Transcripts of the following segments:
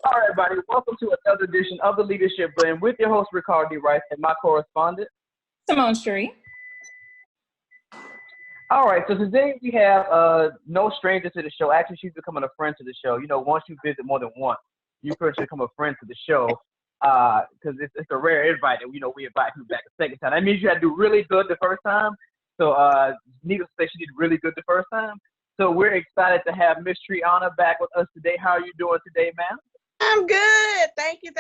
All right, everybody. Welcome to another edition of the Leadership Blend with your host, Ricardo Wrice, and my correspondent, SimoneCherie. All right, so today we have no stranger to the show. Actually, she's becoming a friend to the show. You know, once you visit more than once, you first become a friend to the show because it's a rare invite, and we invite you back a second time. That means you had to do really good the first time. So needless to say, she did really good the first time. So we're excited to have Miss Triana back with us today. How are you doing today, ma'am? I'm good. Thank you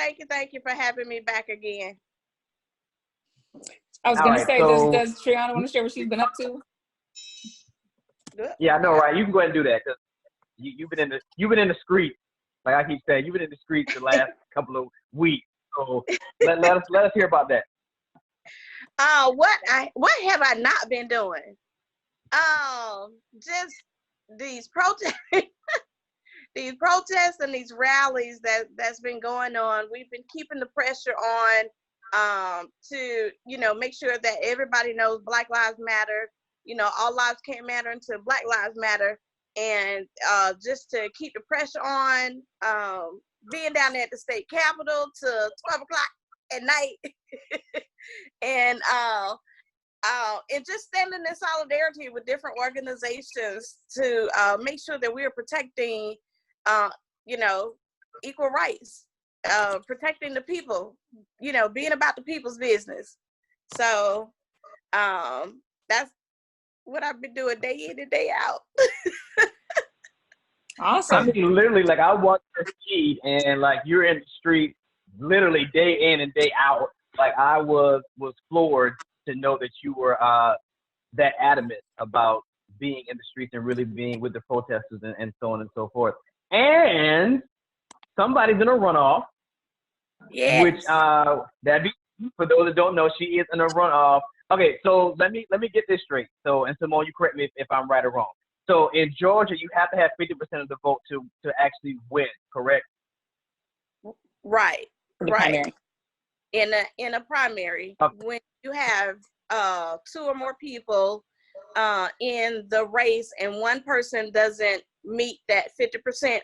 for having me back again. I was going to say, does Triana want to share what she's been up to? Yeah, I know, right? You can go ahead and do that because you've been in the streets, like I keep saying. You've been in the streets the last couple of weeks. So let us hear about that. What have I not been doing? Just these protests, and these rallies that's been going on. We've been keeping the pressure on to make sure that everybody knows Black Lives Matter. All lives can't matter until Black Lives Matter, and just to keep the pressure on. Being down there at the state capitol till 12 o'clock at night, and just standing in solidarity with different organizations to make sure that we are protecting, equal rights, protecting the people, being about the people's business. So that's what I've been doing day in and day out. Awesome. I mean, literally, like I watch your feed, and like you're in the street, literally day in and day out. Like I was floored to know that you were that adamant about being in the streets and really being with the protesters and so on and so forth. And somebody's in a runoff. Yes. Which that'd be, for those that don't know, she is in a runoff. Okay, so let me get this straight. So, and Simone, you correct me if I'm right or wrong. So in Georgia, you have to have 50% of the vote to actually win, correct? Right. Primary. In a primary, when you have 2 or more people in the race and one person doesn't meet that 50%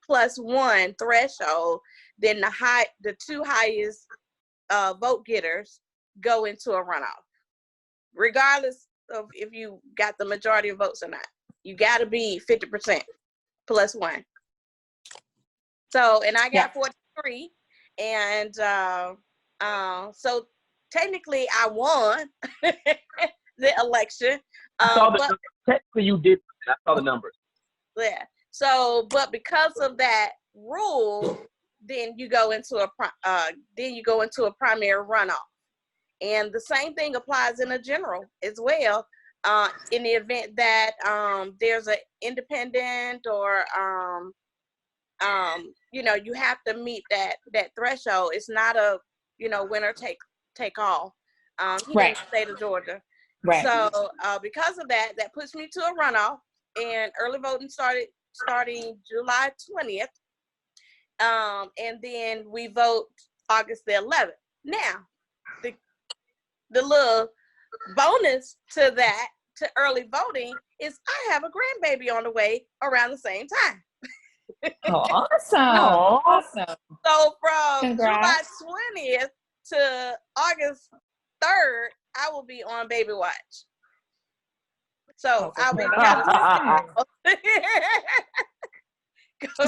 plus 1 threshold, then the 2 highest vote getters go into a runoff, regardless of if you got the majority of votes or not. You got to be 50% plus 1. So, and I got 43, and so technically I won the election. Technically you did. I saw the numbers. Yeah. So, but because of that rule, then you go into a primary runoff, and the same thing applies in a general as well. In the event that there's an independent or you have to meet that threshold. It's not a winner take all. Right. In the state of Georgia. Right. So because of that puts me to a runoff, and early voting starting July 20th. And then we vote August the 11th. Now, the little bonus to that, to early voting, is I have a grandbaby on the way around the same time. Oh, awesome. So from July 20th to August 3rd, I will be on baby watch. So I'll be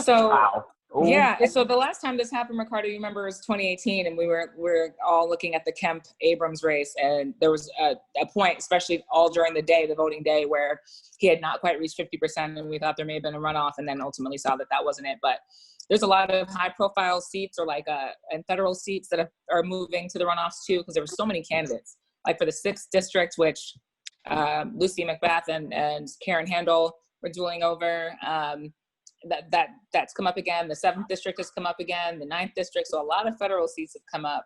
So yeah, so the last time this happened, Ricardo, you remember, it was 2018, and we're all looking at the Kemp-Abrams race, and there was a point, especially all during the day, the voting day, where he had not quite reached 50%, and we thought there may have been a runoff, and then ultimately saw that wasn't it. But there's a lot of high-profile seats, or and federal seats that are moving to the runoffs too, because there were so many candidates. Like for the 6th district, which Lucy McBath and Karen Handel were dueling over. That's come up again. The 7th district has come up again, the 9th district. So a lot of federal seats have come up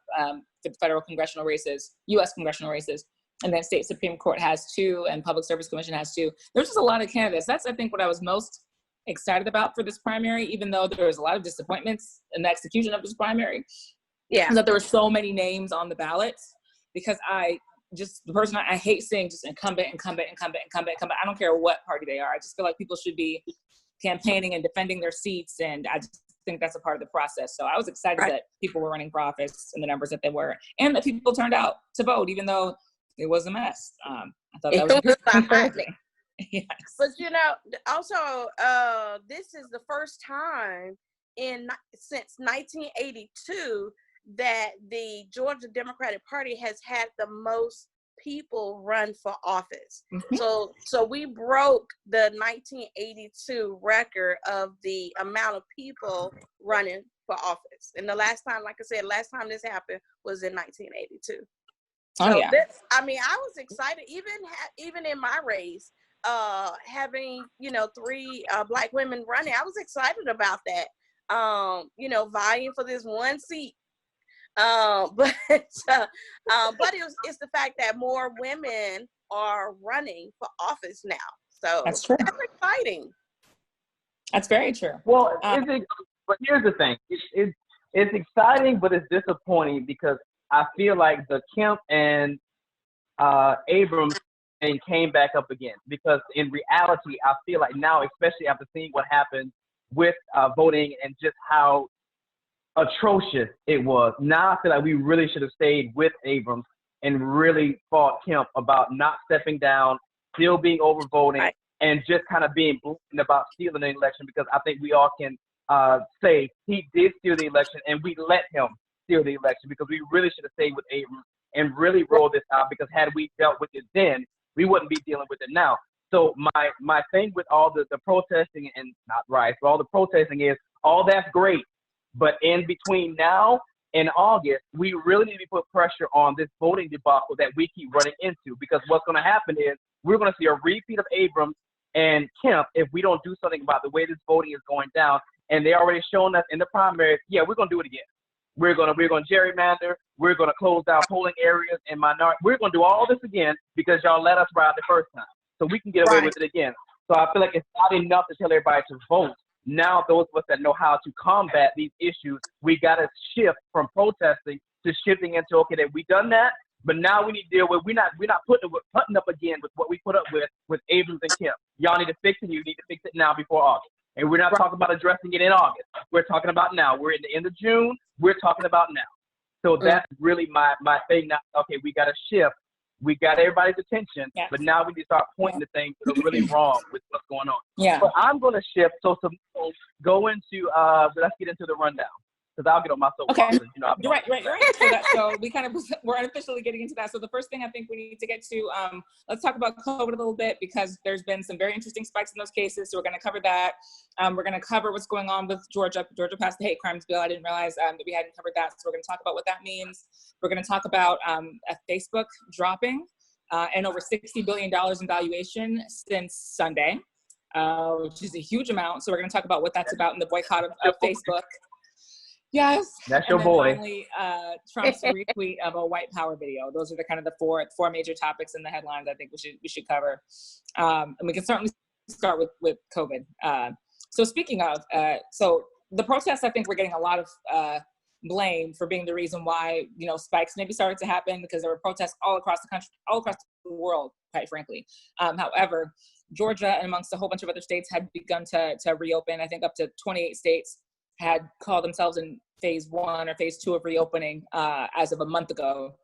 for federal congressional races, U.S. congressional races. And then state Supreme Court has 2, and Public Service Commission has 2. There's just a lot of candidates. That's, I think, what I was most excited about for this primary, even though there was a lot of disappointments in the execution of this primary. Yeah. That there were so many names on the ballots, because I hate seeing just incumbent. I don't care what party they are. I just feel like people should be campaigning and defending their seats, and think that's a part of the process. So I was excited that people were running for office in the numbers that they were, and that people turned out to vote, even though it was a mess. I thought that was encouraging. Yes. But also, this is the first time since 1982 that the Georgia Democratic Party has had the most people run for office. Mm-hmm. So we broke the 1982 record of the amount of people running for office. And the last time, like I said, this happened was in 1982. So I was excited, even in my race, having, 3 Black women running. I was excited about that. Vying for this one seat. But it's the fact that more women are running for office now. So that's true. That's exciting. That's very true. Well, but here's the thing. It's exciting, but it's disappointing because I feel like the Kemp and Abrams thing came back up again. Because in reality, I feel like now, especially after seeing what happened with voting and just how atrocious it was. Now I feel like we really should have stayed with Abrams and really fought Kemp about not stepping down, still being overvoting, and just kind of being blatant about stealing the election, because I think we all can say he did steal the election and we let him steal the election, because we really should have stayed with Abrams and really rolled this out, because had we dealt with it then, we wouldn't be dealing with it now. So my thing with all the protesting, and not Rice, but all the protesting is, all that's great. But in between now and August, we really need to put pressure on this voting debacle that we keep running into, because what's going to happen is we're going to see a repeat of Abrams and Kemp if we don't do something about the way this voting is going down. And they already shown us in the primaries, yeah, we're going to do it again. We're going to gerrymander. We're going to close down polling areas and minority. We're going to do all this again because y'all let us ride the first time, so we can get away with it again. So I feel like it's not enough to tell everybody to vote. Now, those of us that know how to combat these issues, we got to shift from protesting to shifting into, okay, that we done that, but now we need to deal with, we're not putting up again with what we put up with Abrams and Kemp. Y'all need to fix it. You need to fix it now before August. And we're not talking about addressing it in August. We're talking about now. We're in the end of June. We're talking about now. So that's really my thing now. Okay, we got to shift. We got everybody's attention, but now we need to start pointing to things that are really wrong with what's going on. Yeah. But I'm going to shift. So go into, let's get into the rundown, because I'll get on my soapbox. Okay. You're right. So we're unofficially getting into that. So the first thing I think we need to get to, let's talk about COVID a little bit, because there's been some very interesting spikes in those cases. So we're going to cover that. We're going to cover what's going on with Georgia. Georgia passed the hate crimes bill. I didn't realize that we hadn't covered that. So we're going to talk about what that means. We're going to talk about Facebook dropping and over $60 billion in valuation since Sunday, which is a huge amount. So we're going to talk about what that's about in the boycott of Facebook. Yes. That's your boy. Finally, Trump's retweet of a white power video. Those are the kind of the four major topics in the headlines I think we should cover. And we can certainly start with COVID. So speaking of, so the protests, I think we're getting a lot of blame for being the reason why, spikes maybe started to happen, because there were protests all across the country, all across the world, quite frankly. However, Georgia and amongst a whole bunch of other states had begun to reopen. I think up to 28 states had called themselves in phase 1 or phase 2 of reopening as of a month ago.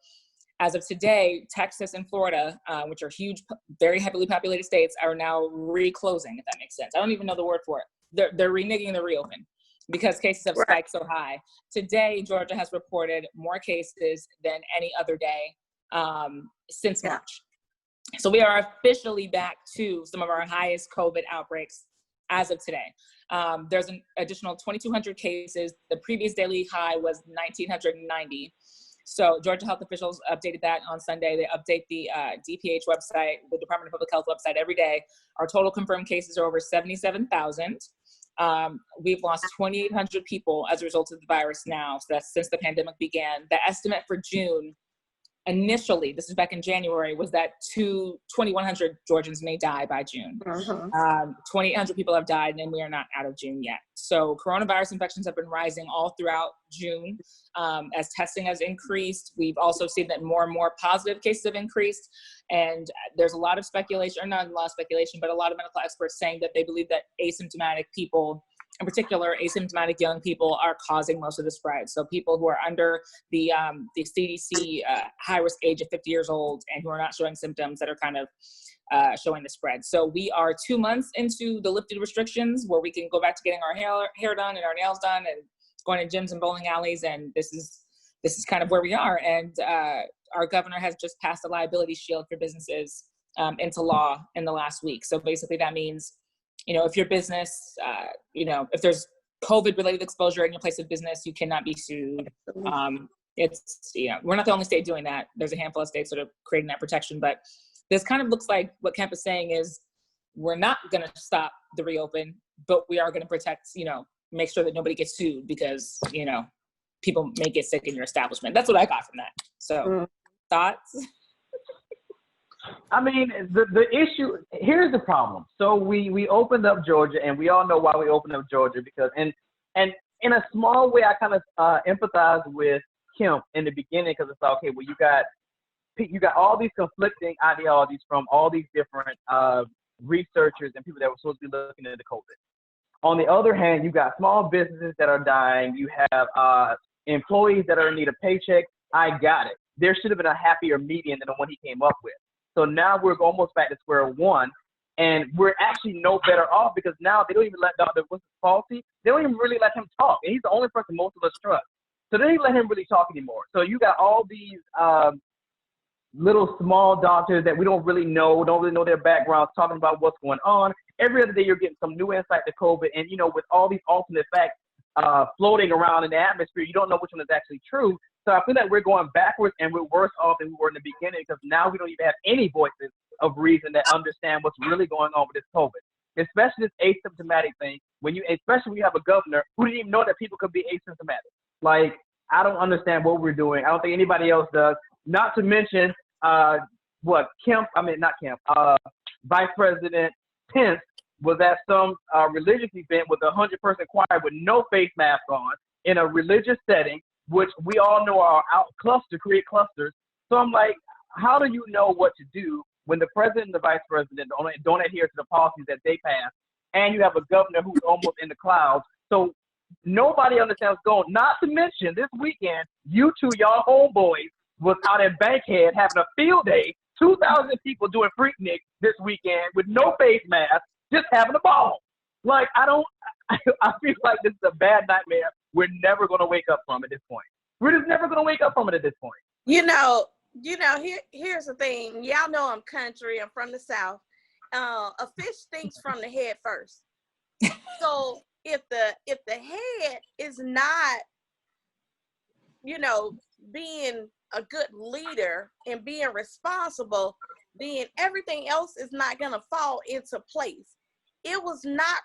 As of today, Texas and Florida, which are huge, very heavily populated states, are now reclosing, if that makes sense. I don't even know the word for it. They're reneging the reopen because cases have spiked so high. Today, Georgia has reported more cases than any other day since March. So we are officially back to some of our highest COVID outbreaks as of today. There's an additional 2,200 cases. The previous daily high was 1,990. So Georgia health officials updated that on Sunday. They update the DPH website, the Department of Public Health website, every day. Our total confirmed cases are over 77,000. We've lost 2,800 people as a result of the virus now. So that's since the pandemic began. The estimate for June, initially, this is back in January, was that 2,100 Georgians may die by June. 2,800 people have died, and we are not out of June yet. So coronavirus infections have been rising all throughout June as testing has increased. We've also seen that more and more positive cases have increased. And there's a lot of speculation, or not a lot of speculation, but a lot of medical experts saying that they believe that asymptomatic people in particular, asymptomatic young people are causing most of the spread. So people who are under the CDC high-risk age of 50 years old and who are not showing symptoms that are kind of showing the spread. So we are 2 months into the lifted restrictions where we can go back to getting our hair done and our nails done and going to gyms and bowling alleys. And this is kind of where we are. And our governor has just passed a liability shield for businesses into law in the last week. So basically that means, if your business, if there's COVID-related exposure in your place of business, you cannot be sued. We're not the only state doing that. There's a handful of states that are creating that protection, but this kind of looks like what Kemp is saying is we're not going to stop the reopen, but we are going to protect, make sure that nobody gets sued because, people may get sick in your establishment. That's what I got from that. So thoughts? I mean, the issue, here's the problem. So we opened up Georgia, and we all know why we opened up Georgia, because, and in a small way, I kind of empathize with Kemp in the beginning, because it's like, okay, well, you got all these conflicting ideologies from all these different researchers and people that were supposed to be looking into COVID. On the other hand, you got small businesses that are dying. You have employees that are in need of paychecks. I got it. There should have been a happier median than the one he came up with. So now we're almost back to square one, and we're actually no better off, because now they don't even let Dr. Fauci, they don't even really let him talk. And he's the only person most of us trust. So they don't even let him really talk anymore. So you got all these little small doctors that we don't really know their backgrounds, talking about what's going on. Every other day you're getting some new insight to COVID. And, with all these alternate facts floating around in the atmosphere, you don't know which one is actually true. So I feel like we're going backwards, and we're worse off than we were in the beginning, because now we don't even have any voices of reason that understand what's really going on with this COVID, especially this asymptomatic thing. Especially when you have a governor who didn't even know that people could be asymptomatic. Like, I don't understand what we're doing. I don't think anybody else does. Not to mention Vice President Pence was at some religious event with a 100-person choir with no face mask on in a religious setting, which we all know are create clusters. So I'm like, how do you know what to do when the president and the vice president don't adhere to the policies that they pass, and you have a governor who's almost in the clouds? So nobody understands what's going on. Not to mention, this weekend, y'all homeboys, was out at Bankhead having a field day, 2,000 people doing Freaknik this weekend with no face mask, just having a ball. Like, I feel like this is a bad nightmare we're never going to wake up from at this point. We're just never going to wake up from it at this point. Here's the thing. Y'all know I'm country. I'm from the South. A fish thinks from the head first. So if the head is not, being a good leader and being responsible, then everything else is not going to fall into place. It was not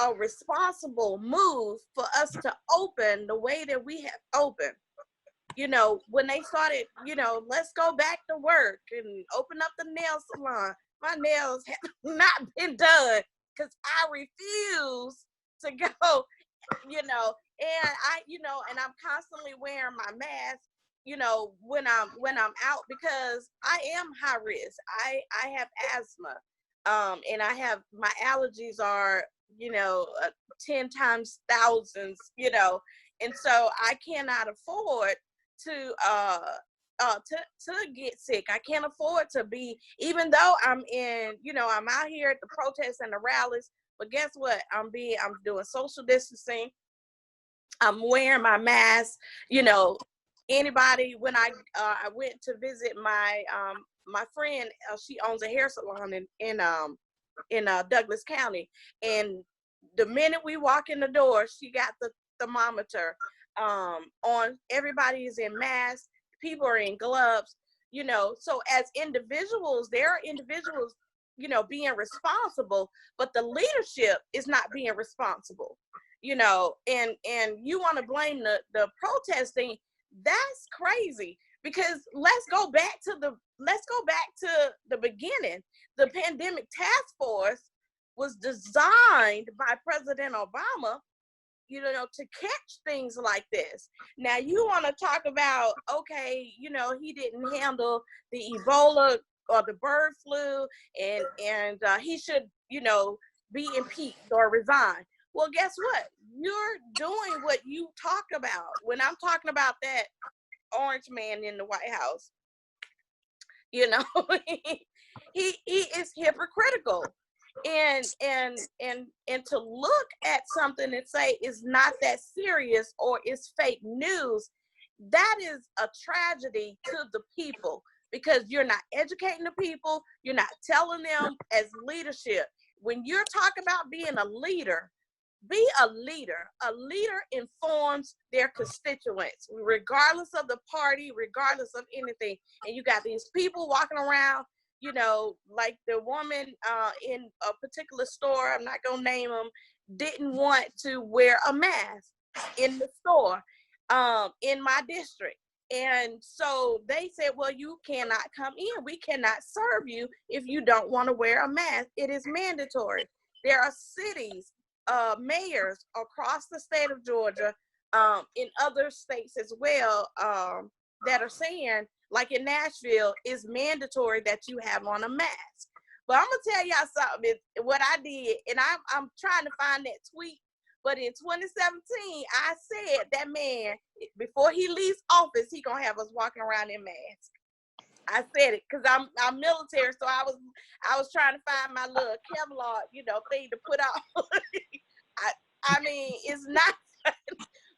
a responsible move for us to open the way that we have opened. When they started, let's go back to work and open up the nail salon. My nails have not been done because I refuse to go, and I'm constantly wearing my mask, when I'm out, because I am high risk. I have asthma, and my allergies are, 10 times thousands, and so I cannot afford to get sick. I can't afford to be, even though I'm out here at the protests and the rallies, but guess what? I'm doing social distancing. I'm wearing my mask, anybody, when I went to visit my friend, she owns a hair salon in Douglas County, and the minute we walk in the door, she got the thermometer on. Everybody is in masks, people are in gloves, so as individuals, there are individuals, being responsible, but the leadership is not being responsible, and you want to blame the protesting. That's crazy, because let's go back to the beginning. The pandemic task force was designed by President Obama, to catch things like this. Now you want to talk about, okay, he didn't handle the Ebola or the bird flu, and he should, be impeached or resign. Well, guess what? You're doing what you talked about. When I'm talking about that orange man in the White House, you know, he is hypocritical. And to look at something and say it's not that serious or it's fake news, that is a tragedy to the people, because you're not educating the people, you're not telling them as leadership. When you're talking about being a leader, be a leader. A leader informs their constituents, regardless of the party, regardless of anything. And you got these people walking around, you know, like the woman in a particular store, I'm not gonna name them, didn't want to wear a mask in the store in my district. And so they said, well, you cannot come in. We cannot serve you if you don't want to wear a mask. It is mandatory. There are cities, mayors across the state of Georgia, in other states as well, that are saying, like in Nashville, it's mandatory that you have on a mask. But I'm gonna tell y'all something. What I did, and I'm trying to find that tweet. But in 2017, I said that man, before he leaves office, he gonna have us walking around in masks. I said it because I'm military, so I was trying to find my little Kevlar, you know, thing to put on. I mean, it's not,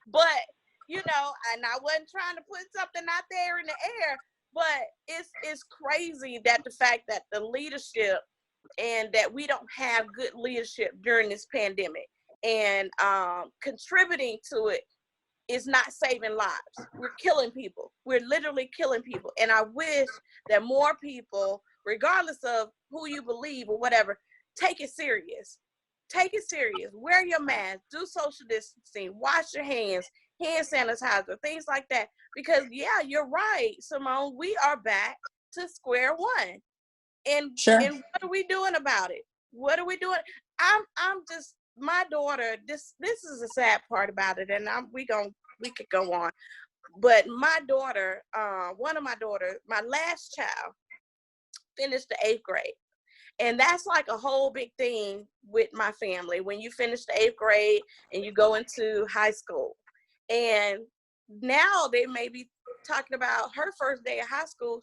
but you know, and I wasn't trying to put something out there in the air, but it's crazy that the fact that the leadership and that we don't have good leadership during this pandemic, and contributing to it is not saving lives. We're killing people. We're literally killing people. And I wish that more people, regardless of who you believe or whatever, take it serious. Take it serious. Wear your mask. Do social distancing. Wash your hands. Hand sanitizer. Things like that. Because, yeah, you're right, Simone. We are back to square one. And, sure. And what are we doing about it? What are we doing? I'm just, my daughter, this is the sad part about it, and we could go on. But my daughter, one of my daughters, my last child, finished the 8th grade. And that's like a whole big thing with my family. When you finish the 8th grade and you go into high school. And now they may be talking about her first day of high school.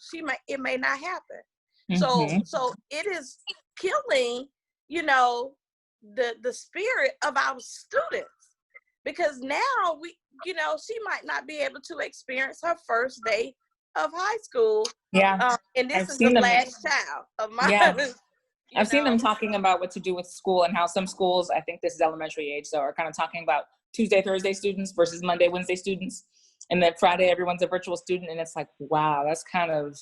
It may not happen. Mm-hmm. So it is killing, you know, the spirit of our students, because now we, you know, she might not be able to experience her first day of high school. Yeah. And this is the last child of mine. Yeah. I've seen them talking about what to do with school, and how some schools, I think this is elementary age, so are kind of talking about Tuesday, Thursday students versus Monday, Wednesday students. And then Friday, everyone's a virtual student. And it's like, wow, that's kind of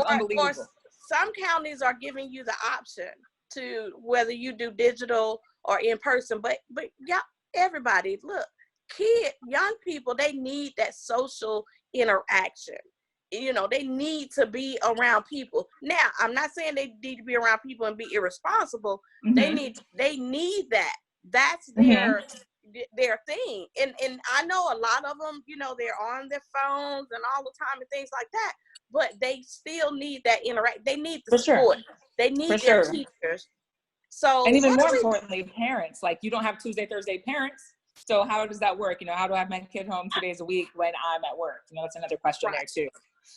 unbelievable. Or some counties are giving you the option to whether you do digital or in person, but yeah, everybody, look, young people, they need that social interaction. You know, they need to be around people. Now, I'm not saying they need to be around people and be irresponsible. Mm-hmm. They need that. That's their thing. And I know a lot of them, you know, they're on their phones and all the time and things like that, but they still need that interact. They need the support. Sure. They need their teachers. So, and even more importantly, parents. Like, you don't have Tuesday, Thursday parents. So how does that work? You know, how do I have my kid home 2 days a week when I'm at work? You know, that's another question there too.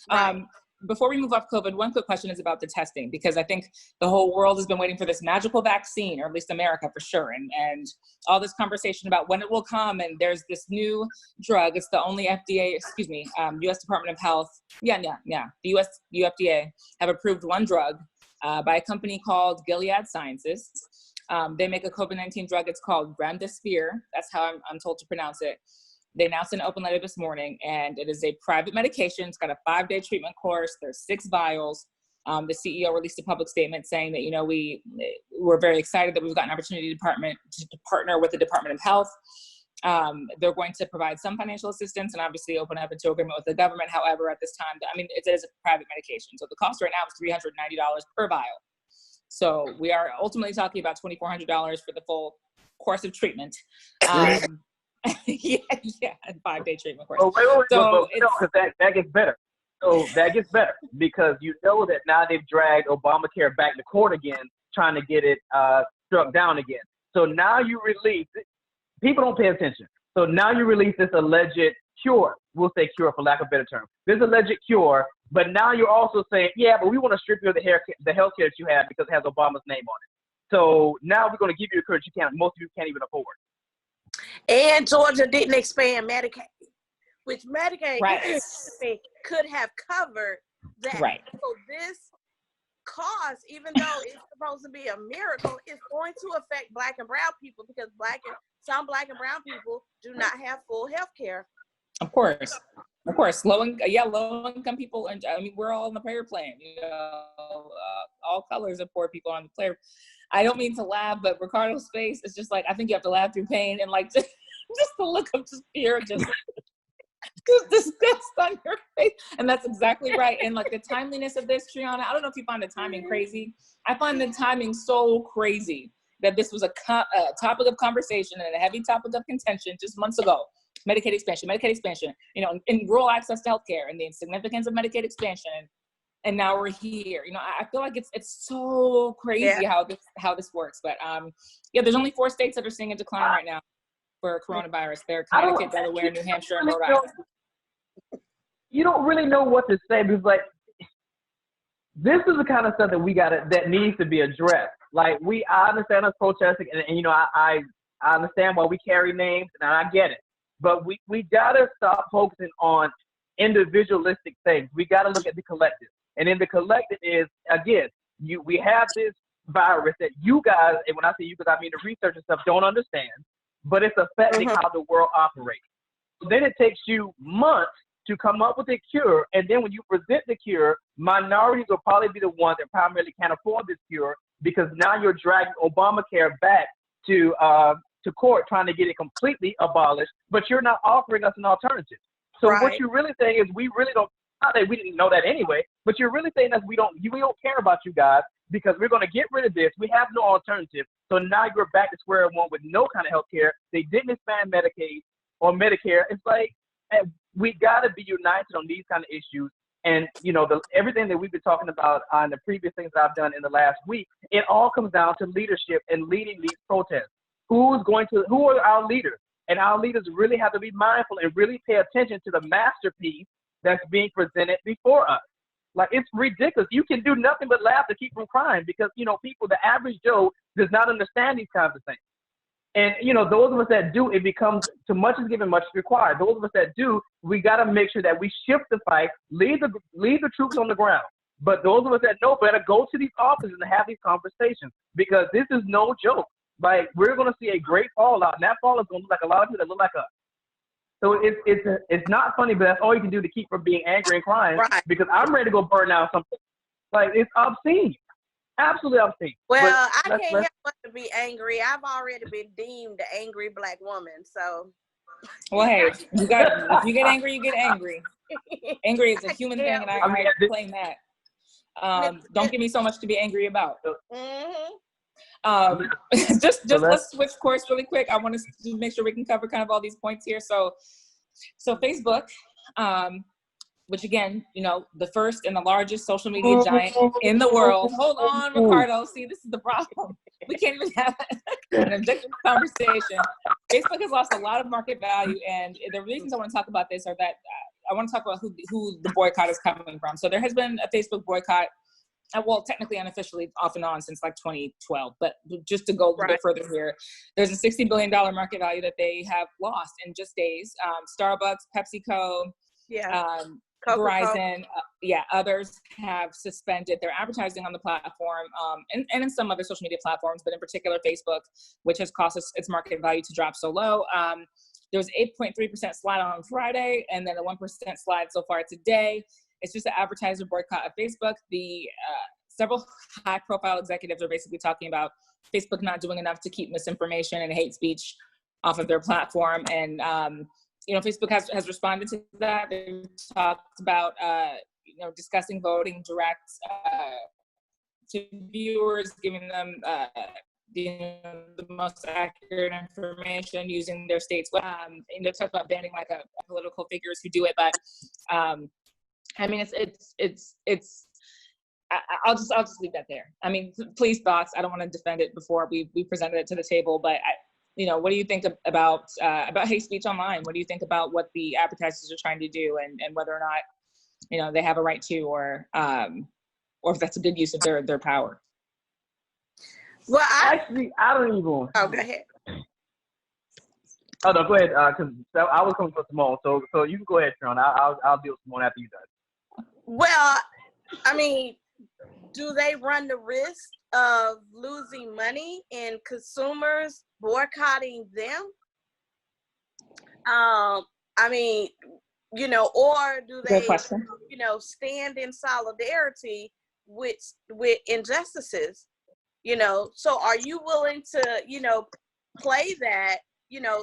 Right. Before we move off COVID, one quick question is about the testing, because I think the whole world has been waiting for this magical vaccine, or at least America for sure. And all this conversation about when it will come. And there's this new drug. It's the only U.S. Department of Health. The U.S. UFDA have approved one drug by a company called Gilead Sciences. They make a COVID-19 drug. It's called remdesivir. That's how I'm told to pronounce it. They announced an open letter this morning, and it is a private medication. It's got a 5-day treatment course. There's 6 vials. The CEO released a public statement saying that, you know, we're very excited that we've got an opportunity to partner with the Department of Health. They're going to provide some financial assistance and obviously open up into agreement with the government. However, at this time, I mean, it is a private medication. So the cost right now is $390 per vial. So we are ultimately talking about $2,400 for the full course of treatment. Yeah, 5-day treatment course. Oh, wait, no, because that gets better. So that gets better, because you know that now they've dragged Obamacare back to court again, trying to get it struck down again. So now you release, people don't pay attention. So now you release this alleged cure. We'll say cure for lack of a better term. This alleged cure, but now you're also saying, yeah, but we want to strip you of the health care that you have because it has Obama's name on it. So now we're going to give you a cure that most of you can't even afford. And Georgia didn't expand Medicaid, which Medicaid could have covered that. Right. So this cause, even though it's supposed to be a miracle, is going to affect Black and brown people because some Black and brown people do not have full health care. Of course. Low income people, and I mean, we're all on the prayer plan. All colors of poor people on the prayer. I don't mean to laugh, but Ricardo's face is just like, I think you have to laugh through pain, and like just the look of just fear, just disgust on your face. And that's exactly right. And like the timeliness of this, Triana, I don't know if you find the timing crazy. I find the timing so crazy that this was a topic of conversation and a heavy topic of contention just months ago. Medicaid expansion, and rural access to healthcare and the significance of Medicaid expansion. And now we're here. I feel like it's so crazy how this works. But there's only 4 states that are seeing a decline right now for coronavirus. They're Connecticut, Delaware, New Hampshire, and Rhode Island. You don't really know what to say because like this is the kind of stuff that needs to be addressed. Like I understand us protesting and I understand why we carry names and I get it. But we gotta stop focusing on individualistic things. We gotta look at the collective. And in the collective is, again, we have this virus that you guys, and when I say you guys, I mean the research and stuff, don't understand, but it's affecting how the world operates. So then it takes you months to come up with a cure, and then when you present the cure, minorities will probably be the ones that primarily can't afford this cure because now you're dragging Obamacare back to court trying to get it completely abolished, but you're not offering us an alternative. So what you're really saying is we really don't, not that we didn't know that anyway, but you're really saying that we don't care about you guys because we're going to get rid of this. We have no alternative. So now you're back to square one with no kind of health care. They didn't expand Medicaid or Medicare. It's like we got to be united on these kind of issues. And, everything that we've been talking about on the previous things that I've done in the last week, it all comes down to leadership and leading these protests. Who are our leaders? And our leaders really have to be mindful and really pay attention to the masterpiece that's being presented before us. Like, it's ridiculous. You can do nothing but laugh to keep from crying because, people, the average Joe does not understand these kinds of things. And, those of us that do, it becomes too much is given, much is required. Those of us that do, we got to make sure that we shift the fight, leave the troops on the ground. But those of us that know better, go to these offices and have these conversations because this is no joke. Like, we're going to see a great fallout, and that fallout is going to look like a lot of people that look like us. So it's not funny, but that's all you can do to keep from being angry and crying because I'm ready to go burn down something. Like, it's obscene. Absolutely obscene. Well, I can't help but to be angry. I've already been deemed an angry Black woman, so. Well, hey, if you get angry, you get angry. Angry is a human thing, and I claim that. Don't give me so much to be angry about. Let's switch course really quick. I want to make sure we can cover kind of all these points here. So Facebook, which again, the first and the largest social media giant in the world. Hold on, Ricardo. See, this is the problem. We can't even have an objective conversation. Facebook has lost a lot of market value, and the reasons I want to talk about this are that I want to talk about who the boycott is coming from. So there has been a Facebook boycott. Well, technically unofficially off and on since like 2012, but just to go a bit further here, there's a $60 billion market value that they have lost in just days. Starbucks, PepsiCo, Verizon, others have suspended their advertising on the platform and in some other social media platforms, but in particular Facebook, which has caused its market value to drop so low. There was 8.3% slide on Friday, and then a 1% slide so far today. It's just an advertiser boycott of Facebook. The several high-profile executives are basically talking about Facebook not doing enough to keep misinformation and hate speech off of their platform. And Facebook has responded to that. They've talked about discussing voting direct to viewers, giving them the most accurate information using their states. And they talk about banning like political figures who do it, but. I mean, it's I'll just leave that there. I mean, please, thoughts. I don't want to defend it before we presented it to the table, but what do you think about hate speech online? What do you think about what the advertisers are trying to do, and whether or not, they have a right to, or if that's a good use of their power? Well, I don't even. Oh, go ahead. Oh no, go ahead. Because I was coming for Simone, so you can go ahead, Triana. I'll deal with Simone after you done. Well, I mean, do they run the risk of losing money and consumers boycotting them? I mean, or do they, stand in solidarity with injustices? So are you willing to, play that?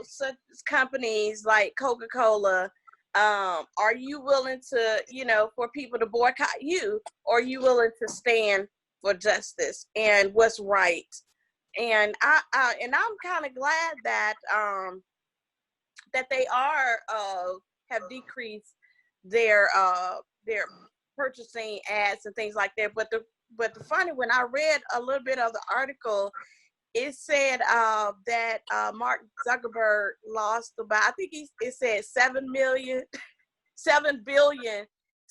Such companies like Coca-Cola, are you willing to, for people to boycott you, or are you willing to stand for justice and what's right? And I'm kind of glad that they have decreased their purchasing ads and things like that. But the funny, when I read a little bit of the article, it said that Mark Zuckerberg lost about, I think it said $7 billion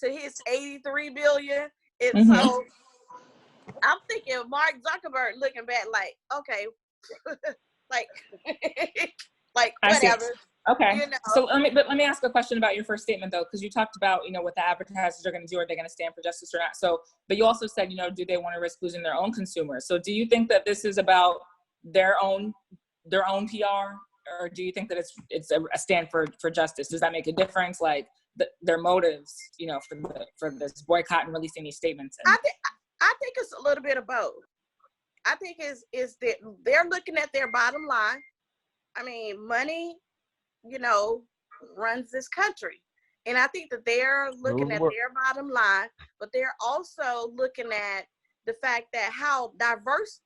to his $83 billion. And so I'm thinking Mark Zuckerberg looking back like, okay, like whatever. Okay. So let me ask a question about your first statement though, because you talked about, what the advertisers are going to do. Are they going to stand for justice or not? So, but you also said, do they want to risk losing their own consumers? So do you think that this is about their own PR, or do you think that it's a stand for justice? Does that make a difference? Like their motives, for this boycott and releasing these statements? I think it's a little bit of both. I think is that they're looking at their bottom line. I mean, money, runs this country. And I think that they're looking at their bottom line, but they're also looking at the fact that how diverse,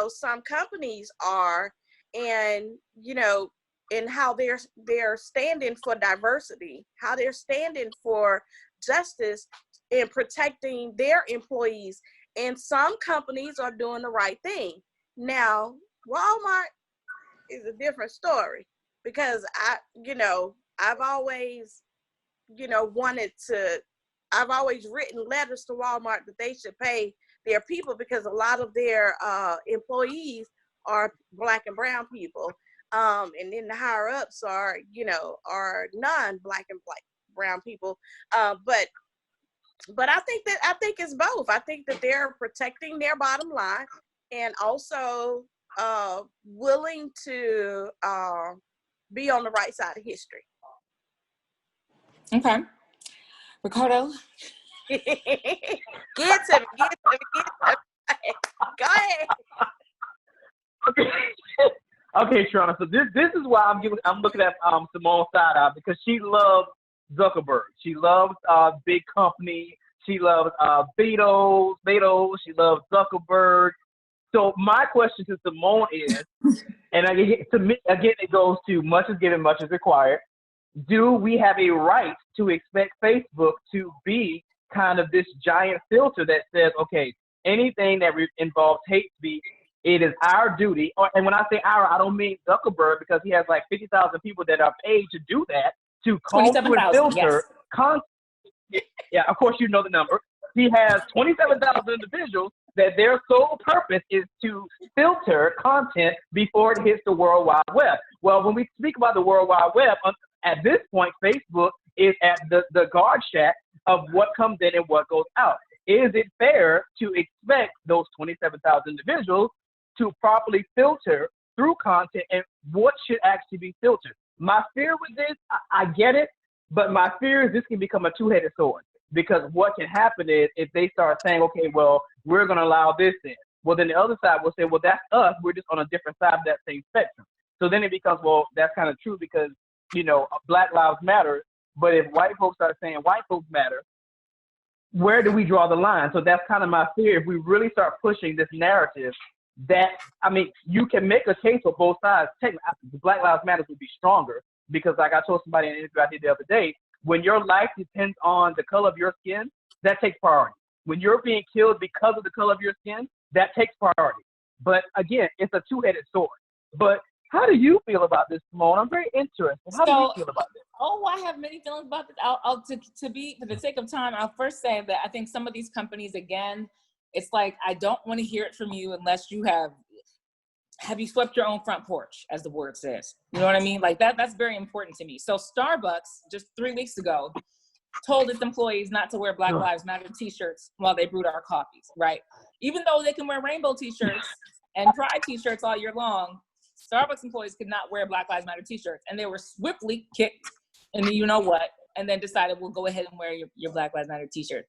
some companies are, and, and how they're standing for diversity, how they're standing for justice and protecting their employees. And some companies are doing the right thing. Now, Walmart is a different story, because I've always, I've always written letters to Walmart that they should pay their people, because a lot of their employees are Black and brown people. And then the higher ups are non-Black and brown people. But I think it's both. I think that they're protecting their bottom line and also willing to be on the right side of history. Okay. Ricardo? Get to me. Go ahead. Okay, Triana. So this is why I'm looking at Simone's side out, because she loves Zuckerberg. She loves big company. She loves Bezos. She loves Zuckerberg. So my question to Simone is, and to me, again, it goes to much is given, much is required. Do we have a right to expect Facebook to be kind of this giant filter that says, okay, anything that involves hate speech, it is our duty. And when I say our, I don't mean Zuckerberg, because he has like 50,000 people that are paid to do that, to call to and filter content. Yeah, of course you know the number. He has 27,000 individuals that their sole purpose is to filter content before it hits the World Wide Web. Well, when we speak about the World Wide Web, at this point, Facebook is at the guard shack of what comes in and what goes out. Is it fair to expect those 27,000 individuals to properly filter through content and what should actually be filtered? My fear with this, I get it, but my fear is this can become a two-headed sword, because what can happen is if they start saying, okay, well, we're going to allow this in, well, then the other side will say, well, that's us. We're just on a different side of that same spectrum. So then it becomes, well, that's kind of true, because, Black Lives Matter. But if white folks start saying white folks matter, where do we draw the line? So that's kind of my fear. If we really start pushing this narrative, that, you can make a case for both sides. Technically, Black Lives Matter would be stronger, because like I told somebody in an interview I did the other day, when your life depends on the color of your skin, that takes priority. When you're being killed because of the color of your skin, that takes priority. But again, it's a two-headed sword. But how do you feel about this, Simone? I'm very interested. How do you feel about this? Oh, I have many feelings about this. I'll for the sake of time, I'll first say that I think some of these companies, again, it's like, I don't want to hear it from you unless you have you swept your own front porch, as the word says. You know what I mean? Like that's very important to me. So Starbucks, just 3 weeks ago, told its employees not to wear Black Lives Matter t-shirts while they brewed our coffees, right? Even though they can wear rainbow t-shirts and pride t-shirts all year long, Starbucks employees could not wear Black Lives Matter t-shirts, and they were swiftly kicked in the you-know-what, and then decided, we'll go ahead and wear your Black Lives Matter t-shirt.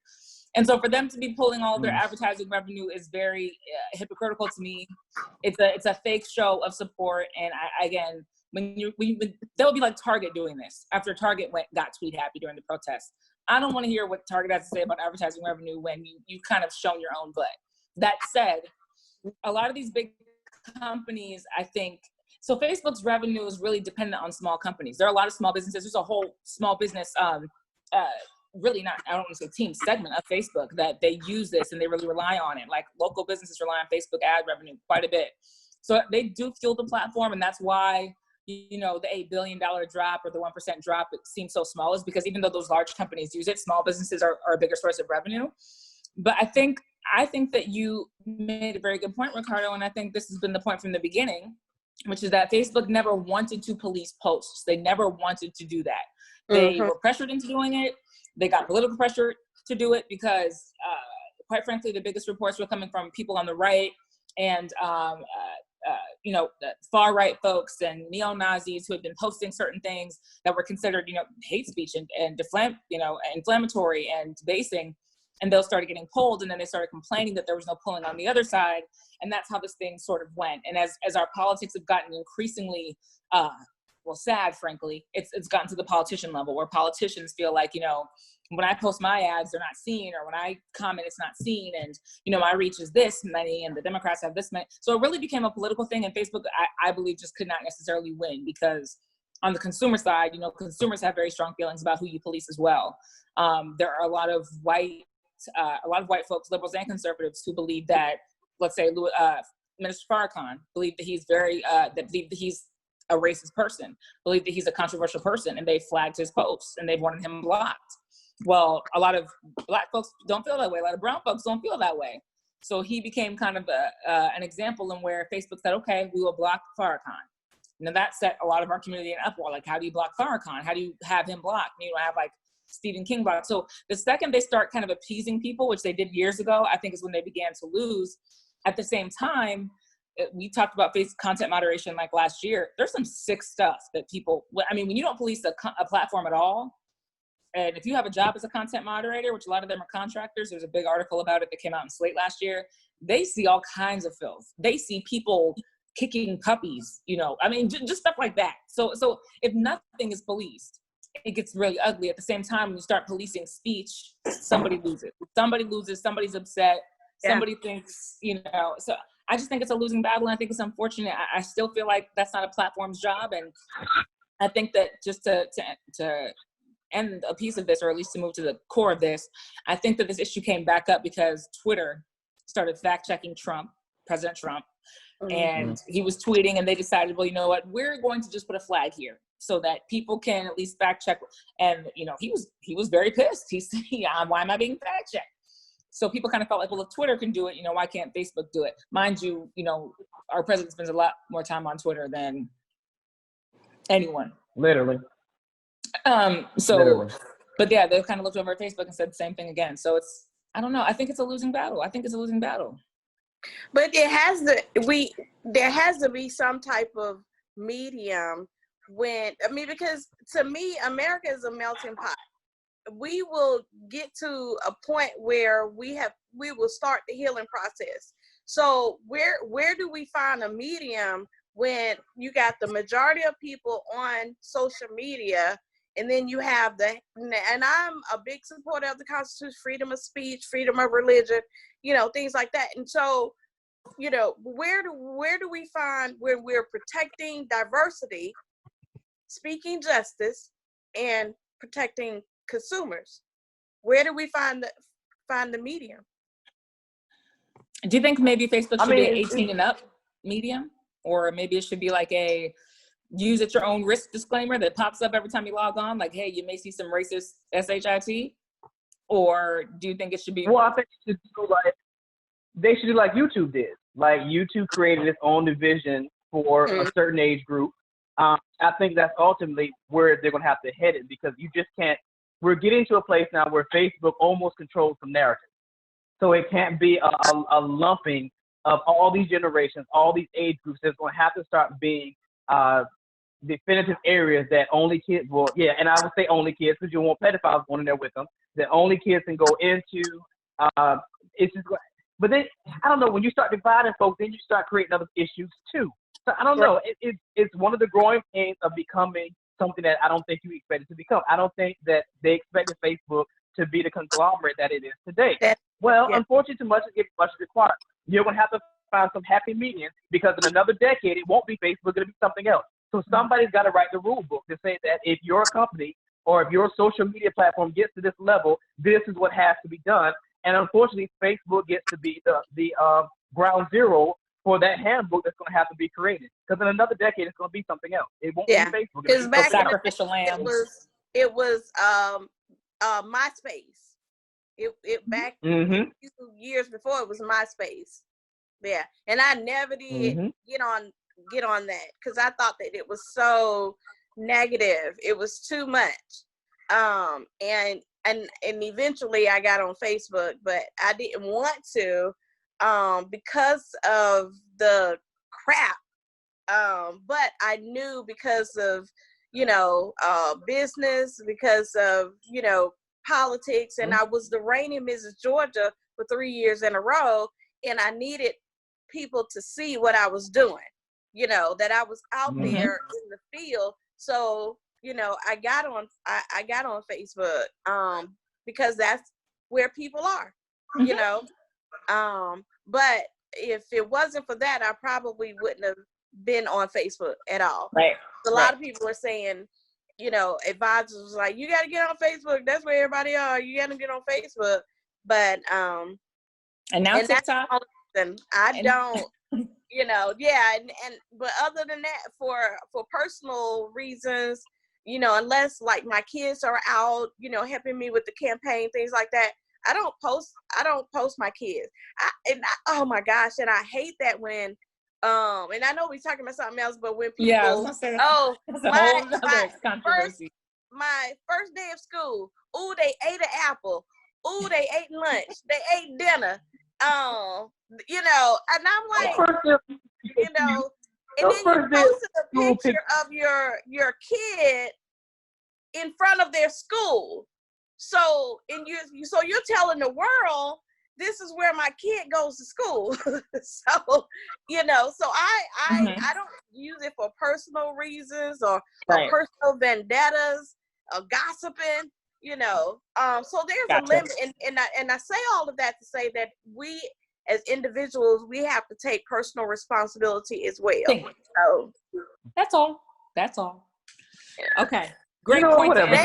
And so for them to be pulling all their advertising revenue is very hypocritical to me. It's a fake show of support. And again, they'll be like Target doing this after Target got tweet happy during the protest. I don't want to hear what Target has to say about advertising revenue when you've kind of shown your own butt. That said, a lot of these big companies, I think, so Facebook's revenue is really dependent on small companies. There are a lot of small businesses. There's a whole small business, really not, I don't want to say team segment of Facebook that they use this and they really rely on it. Like local businesses rely on Facebook ad revenue quite a bit. So they do fuel the platform, and that's why, you know, the $8 billion drop or the 1% drop, it seems so small, is because even though those large companies use it, small businesses are a bigger source of revenue. But I think that you made a very good point, Ricardo, and I think this has been the point from the beginning, which is that Facebook never wanted to police posts. They never wanted to do that. They were pressured into doing it. They got political pressure to do it because, quite frankly, the biggest reports were coming from people on the right and, you know, far right folks and neo-Nazis who had been posting certain things that were considered, you know, hate speech and inflammatory and debasing. And those started getting pulled, and then they started complaining that there was no pulling on the other side. And that's how this thing sort of went. And as our politics have gotten increasingly, sad, frankly, it's gotten to the politician level where politicians feel like, you know, when I post my ads, they're not seen, or when I comment, it's not seen. And, you know, my reach is this many and the Democrats have this many. So it really became a political thing. And Facebook, I believe, just could not necessarily win because on the consumer side, you know, consumers have very strong feelings about who you police as well. There are a lot of white folks, liberals and conservatives, who believe that, let's say, Minister Farrakhan believe that he's believe that he's a racist person, believe that he's a controversial person, and they flagged his posts and they've wanted him blocked. Well, a lot of Black folks don't feel that way. A lot of brown folks don't feel that way. So he became kind of an example in where Facebook said, okay, we will block Farrakhan. Now that set a lot of our community in uproar. Like, how do you block Farrakhan? How do you have him blocked? You know, have like Stephen King blocked. So the second they start kind of appeasing people, which they did years ago, I think is when they began to lose. At the same time, we talked about content moderation like last year. There's some sick stuff that people, I mean, when you don't police a platform at all, and if you have a job as a content moderator, which a lot of them are contractors, there's a big article about it that came out in Slate last year, they see all kinds of filth. They see people kicking puppies, you know, I mean, just stuff like that. So if nothing is policed, it gets really ugly. At the same time, when you start policing speech, somebody loses. Somebody's upset. Yeah. Somebody thinks, you know, so I just think it's a losing battle, and I think it's unfortunate. I still feel like that's not a platform's job, and I think that just to end a piece of this, or at least to move to the core of this, I think that this issue came back up because Twitter started fact-checking President Trump, and he was tweeting, and they decided, well, you know what, we're going to just put a flag here so that people can at least fact-check. And, you know, he was very pissed. He said, why am I being fact-checked? So people kind of felt like, well, if Twitter can do it, you know, why can't Facebook do it? Mind you, you know, our president spends a lot more time on Twitter than anyone. Literally. Literally. But yeah, they kind of looked over at Facebook and said the same thing again. So I don't know. I think it's a losing battle. But there has to be some type of medium because to me, America is a melting pot. We will get to a point where we will start the healing process. So where do we find a medium when you got the majority of people on social media, and then you have and I'm a big supporter of the Constitution, freedom of speech, freedom of religion, you know, things like that. And so, you know, where do we find when we're protecting diversity, speaking justice, and protecting consumers? Where do we find find the medium. Do you think maybe Facebook should be an 18 and up medium? Or maybe it should be like a use at your own risk disclaimer that pops up every time you log on? Like, hey, you may see some racist SHIT. Or do you think it should be? Well, I think they should do like YouTube did. Like YouTube created its own division for a certain age group. I think that's ultimately where they're going to have to head it, because you just can't. We're getting to a place now where Facebook almost controls the narrative. So it can't be a lumping of all these generations, all these age groups. There's going to have to start being definitive areas that only kids will, and I would say only kids, because you want pedophiles going in there with them, that only kids can go into. It's just, but then, I don't know, when you start dividing folks, then you start creating other issues too. So I don't know. It's one of the growing pains of becoming something that I don't think you expected to become. I don't think that they expected Facebook to be the conglomerate that it is today. Unfortunately, too much is required. You're going to have to find some happy medium, because in another decade, it won't be Facebook, it'll be something else. So somebody's got to write the rule book to say that if your company or if your social media platform gets to this level, this is what has to be done. And unfortunately, Facebook gets to be the ground zero for that handbook that's going to have to be created. Because in another decade, it's going to be something else. It won't be Facebook. Because back sacrificial lambs. It was MySpace. It back a few years before, it was MySpace. Yeah, and I never did get on that, because I thought that it was so negative. It was too much. And eventually I got on Facebook, but I didn't want to because of the crap. But I knew, because of business, because of politics, and I was the reigning Mrs. Georgia for 3 years in a row, and I needed people to see what I was doing, that I was out there in the field. So I got on Facebook because that's where people are, but if it wasn't for that, I probably wouldn't have been on Facebook at all. Right. A lot of people are saying, advisors was like, you got to get on Facebook. That's where everybody are. You got to get on Facebook. But and now TikTok. And I don't, but other than that, for personal reasons, unless like my kids are out, helping me with the campaign, things like that, I don't post my kids. Oh my gosh, and I hate that when and I know we're talking about something else, but when people my first day of school, they ate an apple, they ate lunch, they ate dinner, and I'm like, and then you posted a picture of your kid in front of their school. So you're telling the world, this is where my kid goes to school. So I don't use it for personal reasons or personal vendettas or gossiping, so there's a limit. And I say all of that to say that we as individuals, we have to take personal responsibility as well. So that's all. Okay. Great point to end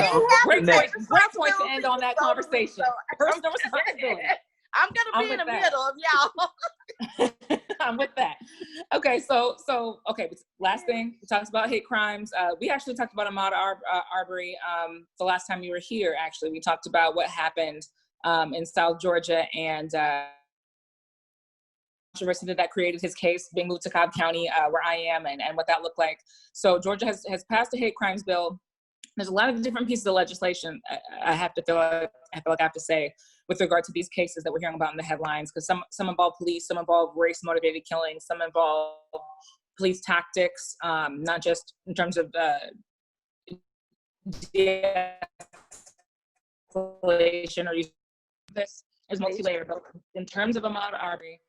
on that conversation. Personal responsibility. I'm gonna be in the middle of y'all. I'm with that. Okay, so last thing, we talked about hate crimes. We actually talked about Ahmaud Arbery the last time you were here. Actually, we talked about what happened in South Georgia and controversy that created his case being moved to Cobb County, where I am, and what that looked like. So Georgia has passed a hate crimes bill. There's a lot of different pieces of legislation I feel like I have to say with regard to these cases that we're hearing about in the headlines, because some involve police, some involve race-motivated killings, some involve police tactics, not just in terms of de-escalation or this is multi-layered. But in terms of Ahmaud Arbery,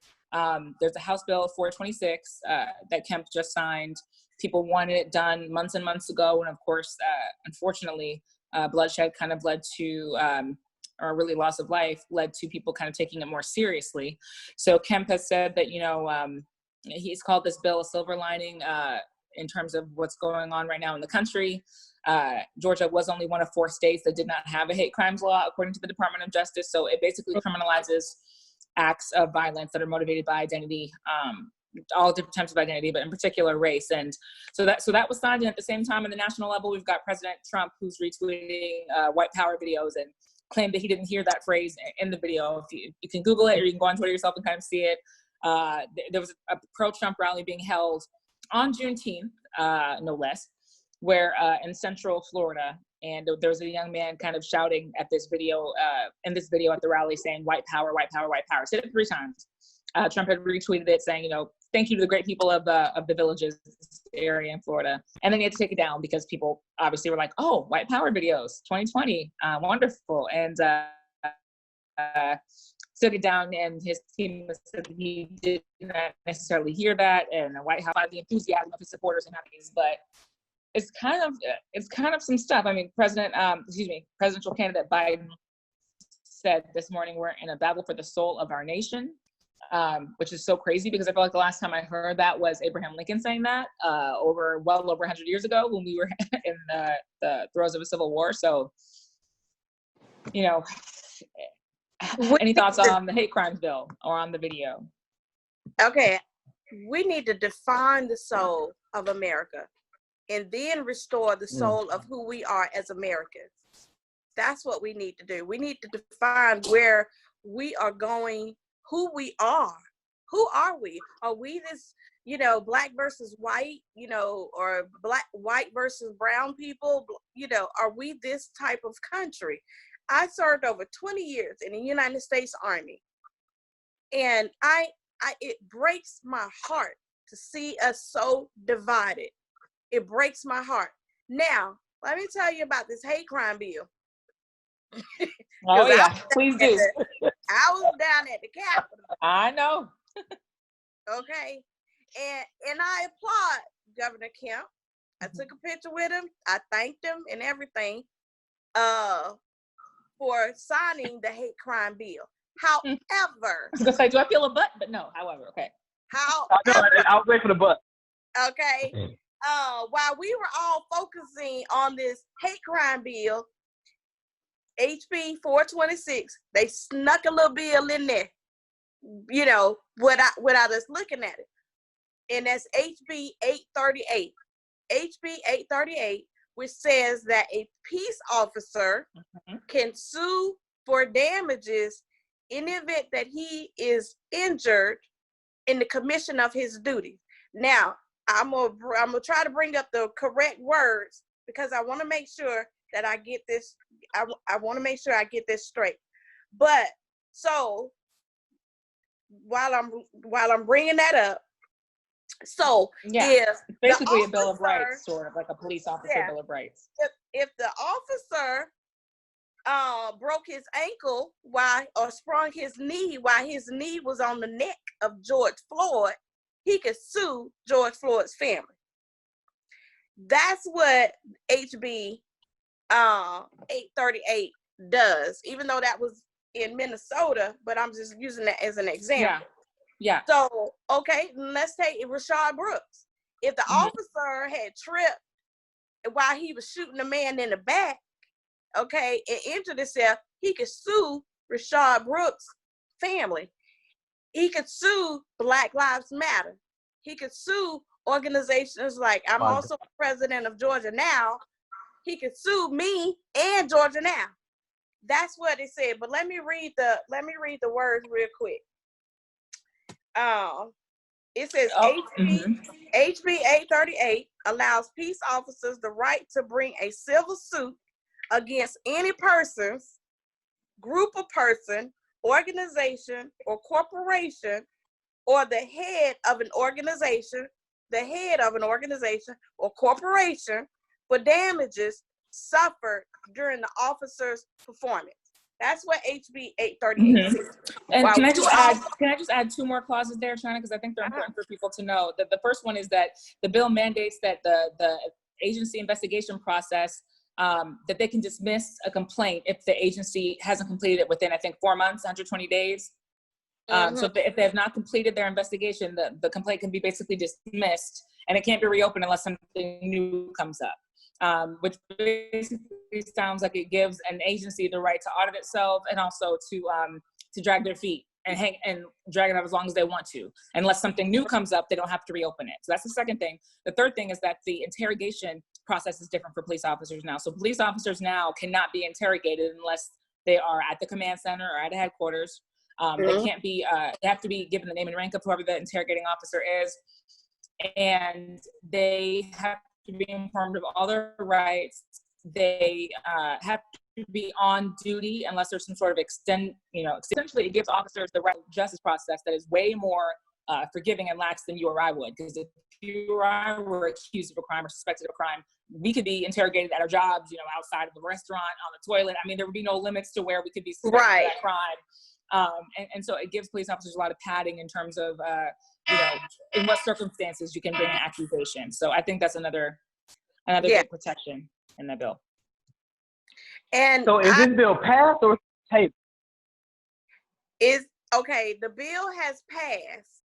there's a House Bill 426 that Kemp just signed. People wanted it done months and months ago, and of course, unfortunately, bloodshed kind of led to, or really loss of life, led to people kind of taking it more seriously. So Kemp has said that, he's called this bill a silver lining in terms of what's going on right now in the country. Georgia was only one of 4 states that did not have a hate crimes law, according to the Department of Justice. So it basically criminalizes acts of violence that are motivated by identity, all different types of identity, but in particular race. And so that was signed. And at the same time, on the national level, we've got President Trump, who's retweeting white power videos and claimed that he didn't hear that phrase in the video. If you can Google it, or you can go on Twitter yourself and kind of see it. There was a pro-Trump rally being held on Juneteenth, no less, where in Central Florida, and there was a young man kind of shouting at this video, at the rally, saying "white power, white power, white power." Said it 3 times. Trump had retweeted it, saying, "Thank you to the great people of the villages area in Florida," and then he had to take it down because people obviously were like, "Oh, white power videos, 2020, wonderful," and took it down. And his team said that he did not necessarily hear that, and the White House had the enthusiasm of his supporters and everything, but it's kind of some stuff. I mean, presidential candidate Biden said this morning, "We're in a battle for the soul of our nation," which is so crazy because I feel like the last time I heard that was Abraham Lincoln saying that well over 100 years ago when we were in the throes of a civil war. So, any thoughts on the hate crimes bill or on the video? Okay, we need to define the soul of America and then restore the soul of who we are as Americans. That's what we need to do. We need to define where we are going, who we are. Who are we? Are we this, black versus white, or white versus brown people? Are we this type of country? I served over 20 years in the United States Army. And it breaks my heart to see us so divided. It breaks my heart. Now, let me tell you about this hate crime bill. Oh yeah, please do. I was down at the Capitol. I know. Okay, and I applaud Governor Kemp. I took a picture with him. I thanked him and everything for signing the hate crime bill. However, I was gonna say, do I feel a butt? But no. However, okay. I'll wait for the butt. Okay. While we were all focusing on this hate crime bill, HB 426, they snuck a little bill in there, without us looking at it. And that's HB 838. HB 838, which says that a peace officer can sue for damages in the event that he is injured in the commission of his duties. Now, I'm gonna try to bring up the correct words because I want to make sure that I get this. I want to make sure I get this straight. But so while I'm bringing that up, so if basically a bill of rights, sort of like a police officer bill of rights. If the officer broke his ankle or sprung his knee while his knee was on the neck of George Floyd, he could sue George Floyd's family. That's what HB 838 does, even though that was in Minnesota, but I'm just using that as an example. Yeah. So, okay, let's take Rashad Brooks. If the officer had tripped while he was shooting a man in the back, okay, and injured himself, he could sue Rashad Brooks' family. He could sue Black Lives Matter. He could sue organizations like I'm also president of Georgia Now. He could sue me and Georgia Now. That's what it said. But let me read the words real quick. It says HB 838 allows peace officers the right to bring a civil suit against any person's, group of person, organization, or corporation, or the head of an organization or corporation for damages suffered during the officer's performance. That's what HB 838 says. And can I just add 2 more clauses there, Triana, because I think they're important for people to know. That the first one is that the bill mandates that the agency investigation process, that they can dismiss a complaint if the agency hasn't completed it within, I think, 4 months, 120 days. So if they have not completed their investigation, the complaint can be basically dismissed, and it can't be reopened unless something new comes up, which basically sounds like it gives an agency the right to audit itself and also to drag their feet and drag it out as long as they want to. Unless something new comes up, they don't have to reopen it. So that's the second thing. The third thing is that the interrogation process is different for police officers now. So police officers now cannot be interrogated unless they are at the command center or at a headquarters. They can't be, they have to be given the name and rank of whoever the interrogating officer is. And they have to be informed of all their rights. They have to be on duty unless there's some sort of essentially it gives officers the right justice process that is way more forgiving and lax than you or I would. Because if you or I were accused of a crime or suspected of a crime, we could be interrogated at our jobs, outside of the restaurant, on the toilet. I mean, there would be no limits to where we could be suspected of that crime. And so it gives police officers a lot of padding in terms of, in what circumstances you can bring an accusation. So I think that's another good protection in the bill. And so is this bill passed or tabled? The bill has passed.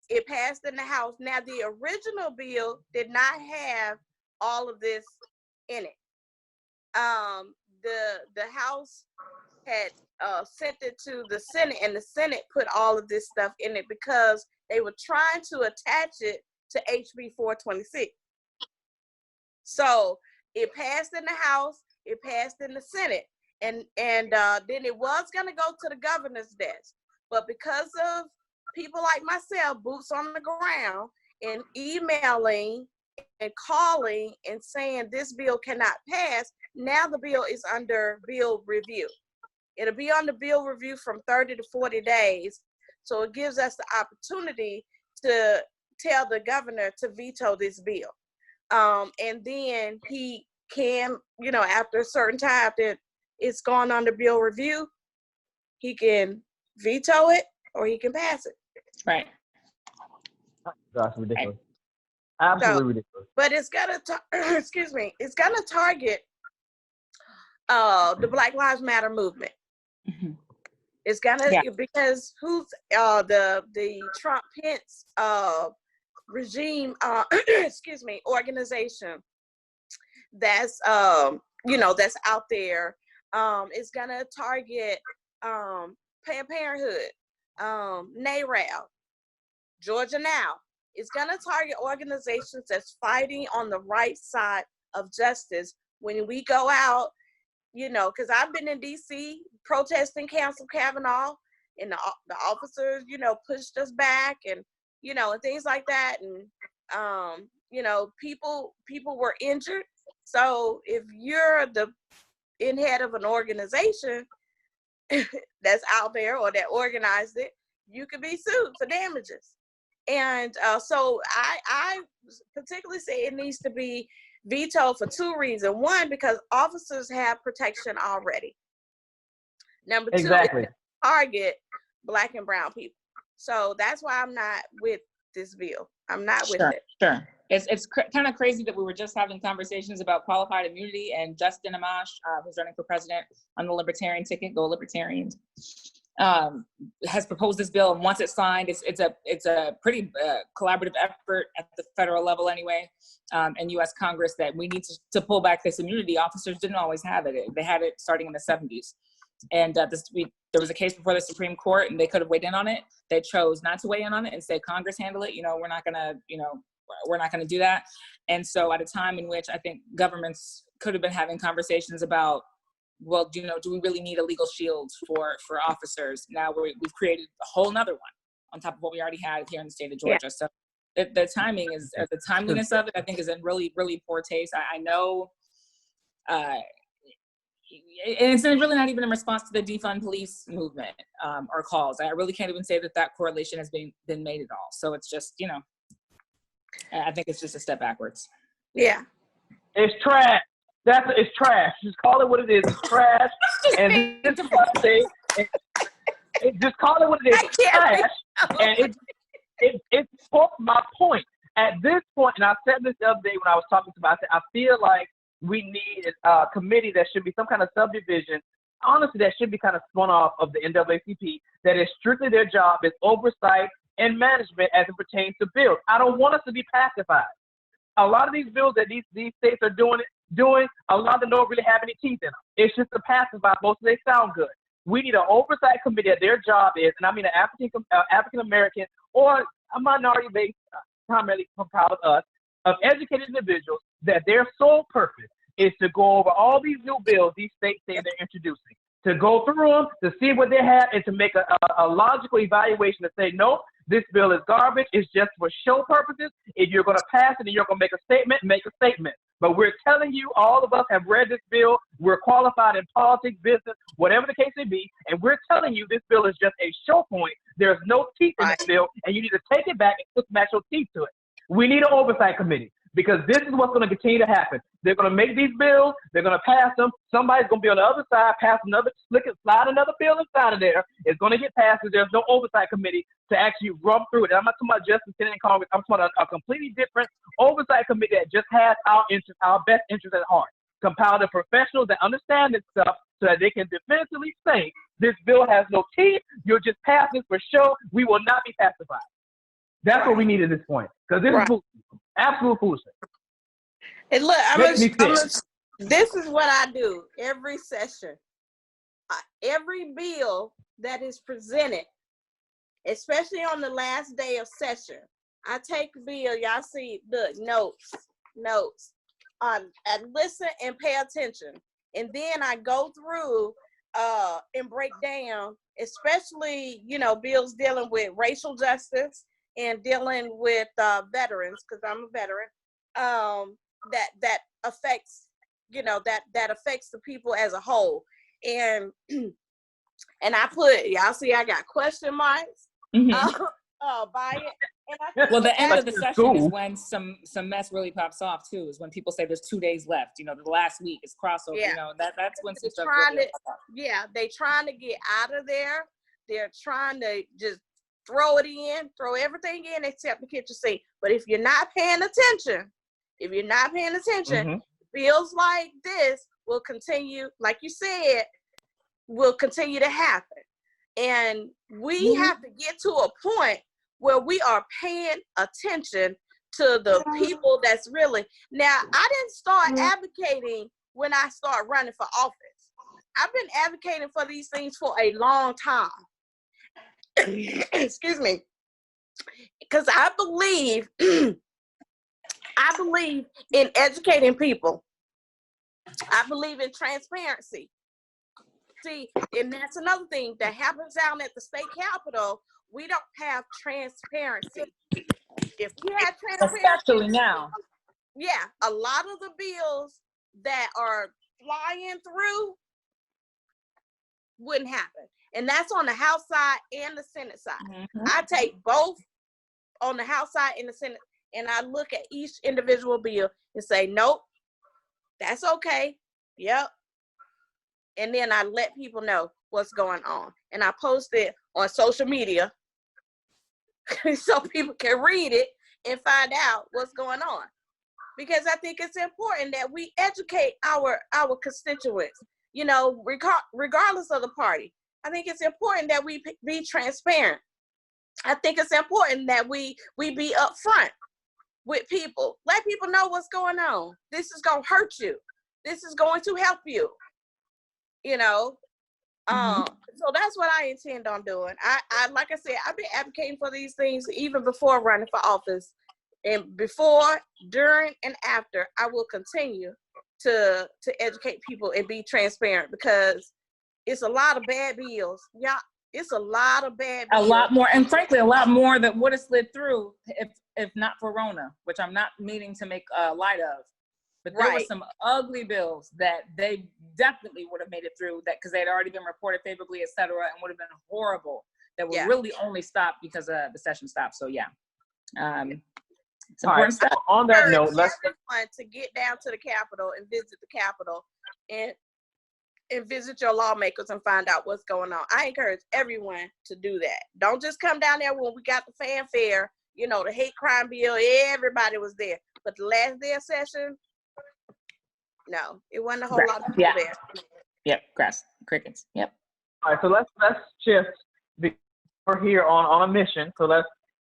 It passed in the House. Now, the original bill did not have all of this in it. The House had sent it to the Senate, and the Senate put all of this stuff in it because they were trying to attach it to HB 426. So it passed in the House, it passed in the Senate, and then it was going to go to the governor's desk. But because of people like myself, boots on the ground, and emailing and calling and saying this bill cannot pass, now the bill is under bill review. It'll be under bill review from 30 to 40 days. So it gives us the opportunity to tell the governor to veto this bill. And then he can, after a certain time that it's gone under bill review, he can veto it or he can pass it. Right. That's ridiculous. Absolutely ridiculous. But it's gonna it's gonna target the Black Lives Matter movement. Mm-hmm. It's gonna because who's the Trump Pence regime organization that's that's out there is gonna target Planned Parenthood, NARAL, Georgia Now. It's gonna target organizations that's fighting on the right side of justice. When we go out, because I've been in DC protesting Council Kavanaugh, and the officers, pushed us back, and and things like that, and people were injured. So if you're the head of an organization that's out there or that organized it, you could be sued for damages. And so I particularly say it needs to be vetoed for two reasons. One, because officers have protection already. Number two, it target Black and brown people. So that's why I'm not with this bill. I'm not with it. Sure. It's kind of crazy that we were just having conversations about qualified immunity, and Justin Amash, who's running for president on the Libertarian ticket, Go Libertarians, has proposed this bill, and once it's signed, it's a pretty collaborative effort at the federal level anyway, and U.S. Congress, that we need to pull back this immunity. Officers didn't always have it. They had it starting in the 70s. And there was a case before the Supreme Court, and they could have weighed in on it. They chose not to weigh in on it and say, Congress handle it. We're not going to do that. And so at a time in which I think governments could have been having conversations about, well, do we really need a legal shield for officers? Now we've created a whole nother one on top of what we already had here in the state of Georgia. Yeah. So the timing is, the timeliness of it, I think, is in really, really poor taste. I know, and it's really not even in response to the defund police movement or calls. I really can't even say that correlation has been made at all. So it's just, I think it's just a step backwards. Yeah. It's trash. It's trash. Just call it what it is. It's trash. And this is what I say. Just call it what it is. It's trash. And it's my point. At this point, and I said this the other day when I was talking about it, I feel like we need a committee that should be some kind of subdivision honestly, that should be kind of spun off of the NAACP, that is strictly their job is oversight and management as it pertains to bills. I don't want us to be pacified. A lot of these bills that these states are doing, a lot of them don't really have any teeth in them. It's just to pacify. Most of them sound good. We need an oversight committee that their job is, and I mean an African American or a minority based, primarily comprised of us, of educated individuals, that their sole purpose is to go over all these new bills these states say they're introducing, to go through them, to see what they have, and to make a logical evaluation to say, no, this bill is garbage. It's just for show purposes. If you're going to pass it and you're going to make a statement, make a statement. But we're telling you, all of us have read this bill. We're qualified in politics, business, whatever the case may be. And we're telling you this bill is just a show point. There's no teeth in this bill, and you need to take it back and put some actual teeth to it. We need an oversight committee, because this is what's going to continue to happen. They're going to make these bills. They're going to pass them. Somebody's going to be on the other side, pass another, slide another bill inside of there. It's going to get passed because there's no oversight committee to actually run through it. And I'm not talking about just the Senate and Congress. I'm talking about a completely different oversight committee that just has our interest, our best interest at heart. Compiled of professionals that understand this stuff so that they can definitively say, this bill has no teeth. You're just passing for show. We will not be pacified. That's what we need at this point, because this is absolute foolishness. And look, this is what I do every session. Every bill that is presented, especially on the last day of session, I take the bill. Y'all see, look, notes, and listen and pay attention. And then I go through and break down, especially, bills dealing with racial justice and dealing with veterans, because I'm a veteran, that affects, that affects the people as a whole. And I put, y'all see, I got question marks by it. And well, the end of the session is when some mess really pops off too. Is when people say there's 2 days left. The last week is crossover. That's when some stuff really pops off. Yeah, they trying to get out of there. They're trying to just throw everything in except the kitchen sink. But if you're not paying attention, bills like this will continue, like you said, will continue to happen. And we have to get to a point where we are paying attention to the people that's really. Now, I didn't start advocating when I started running for office. I've been advocating for these things for a long time. Excuse me. Because I believe in educating people. I believe in transparency. See, and that's another thing that happens down at the state capitol. We don't have transparency. If we had transparency, especially now, a lot of the bills that are flying through wouldn't happen. And that's on the House side and the Senate side. Mm-hmm. I take both on the House side and the Senate, and I look at each individual bill and say, nope, that's okay. Yep. And then I let people know what's going on. And I post it on social media so people can read it and find out what's going on. Because I think it's important that we educate our constituents, regardless of the party. I think it's important that we be transparent. I think it's important that we be upfront with people. Let people know what's going on. This is going to hurt you. This is going to help you. So that's what I intend on doing. I like I said, I've been advocating for these things even before running for office. And before, during, and after, I will continue to educate people and be transparent, because it's a lot of bad bills. Yeah, it's a lot of bad bills. A lot more, and frankly, a lot more that would have slid through if not for Rona, which I'm not meaning to make light of. But there were some ugly bills that they definitely would have made it through, that because they had already been reported favorably, et cetera, and would have been horrible, that would really only stop because the session stopped. So it's important stuff. On that note, let's to get down to the Capitol and visit the Capitol and visit your lawmakers and find out what's going on. I encourage everyone to do that. Don't just come down there when we got the fanfare, the hate crime bill, everybody was there. But the last day of session, no, it wasn't a whole lot of people there. Yep, grass, crickets. Yep. All right, so let's shift. We're here on a mission, so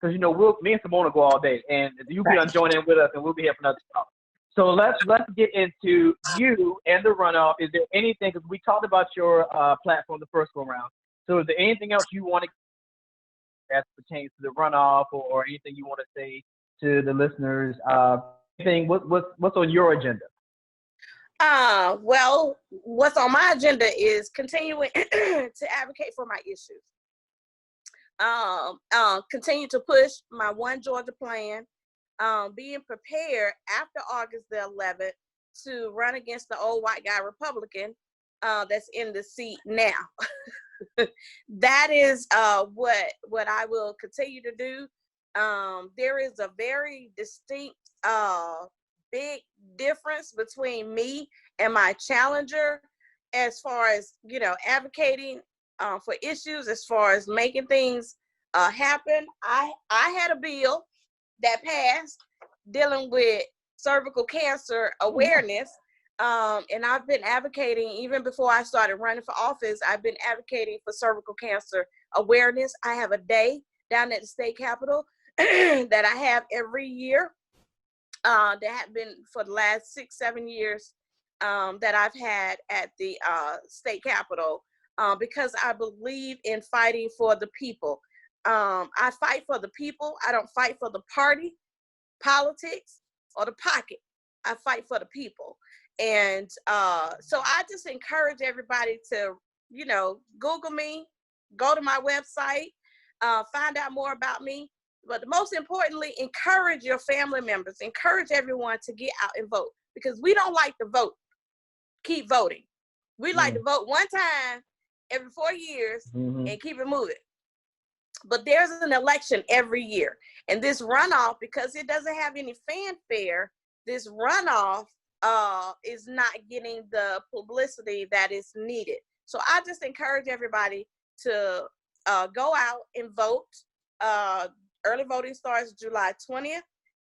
because me and Simone will go all day, and you'll be on join in with us, and we'll be here for another talk. So let's get into you and the runoff. Is there anything? Because we talked about your platform the first go around. So is there anything else you want to as pertains to the runoff, or anything you want to say to the listeners? Anything? What's on your agenda? Well, what's on my agenda is continuing to advocate for my issues. Continue to push my One Georgia plan. Being prepared after August the 11th to run against the old white guy Republican that's in the seat now. That is what I will continue to do. There is a very distinct big difference between me and my challenger as far as advocating for issues, as far as making things happen. I had a bill that passed dealing with cervical cancer awareness. And I've been advocating, even before I started running for office, I've been advocating for cervical cancer awareness. I have a day down at the state capitol that I have every year that have been for the last 6-7 years that I've had at the state capitol because I believe in fighting for the people. I fight for the people. I don't fight for the party, politics, or the pocket. I fight for the people. And so I just encourage everybody to, Google me, go to my website, find out more about me. But most importantly, encourage your family members, encourage everyone to get out and vote, because we don't like to vote. Keep voting. We like to vote one time every 4 years and keep it moving. But there's an election every year. And this runoff, because it doesn't have any fanfare, this runoff is not getting the publicity that is needed. So I just encourage everybody to go out and vote. Early voting starts July 20th,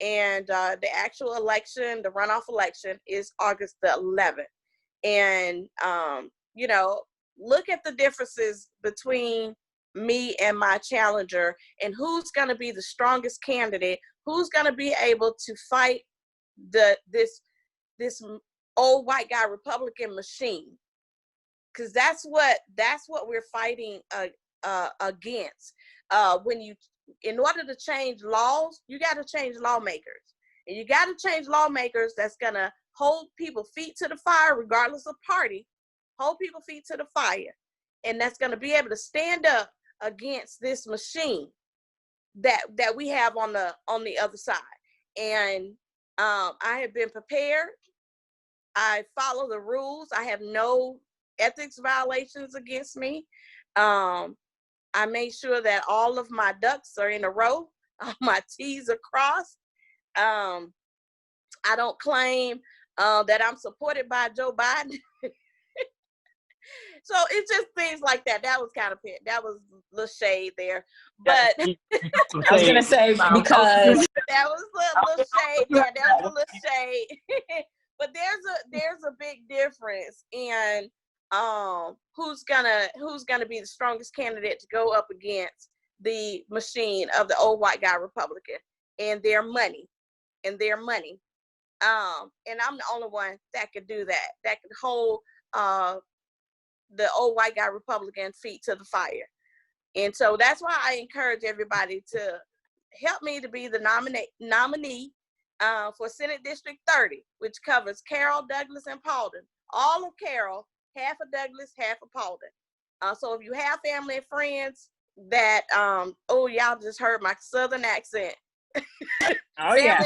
and the actual election, the runoff election, is August the 11th. And, look at the differences between me and my challenger, and who's going to be the strongest candidate, who's going to be able to fight this old white guy Republican machine, because that's what we're fighting against. In order to change laws, you got to change lawmakers, and you got to change lawmakers that's going to hold people feet to the fire, regardless of party, hold people feet to the fire, and that's going to be able to stand up against this machine that we have on the other side. And I have been prepared. I follow the rules. I have no ethics violations against me. I make sure that all of my ducks are in a row, all my T's are crossed. I don't claim that I'm supported by Joe Biden. So it's just things like that. That was kind of that was a little shade there, but I was gonna say, because that was a little shade. Yeah, that was a little shade. But there's a big difference in who's gonna be the strongest candidate to go up against the machine of the old white guy Republican and their money. And I'm the only one that could do that. That could hold the old white guy Republican feet to the fire. And so that's why I encourage everybody to help me to be the nominee for Senate District 30, which covers Carroll, Douglas, and Paulding. All of Carroll, half of Douglas, half of Paulding. So if you have family and friends that, y'all just heard my Southern accent. Oh, yeah.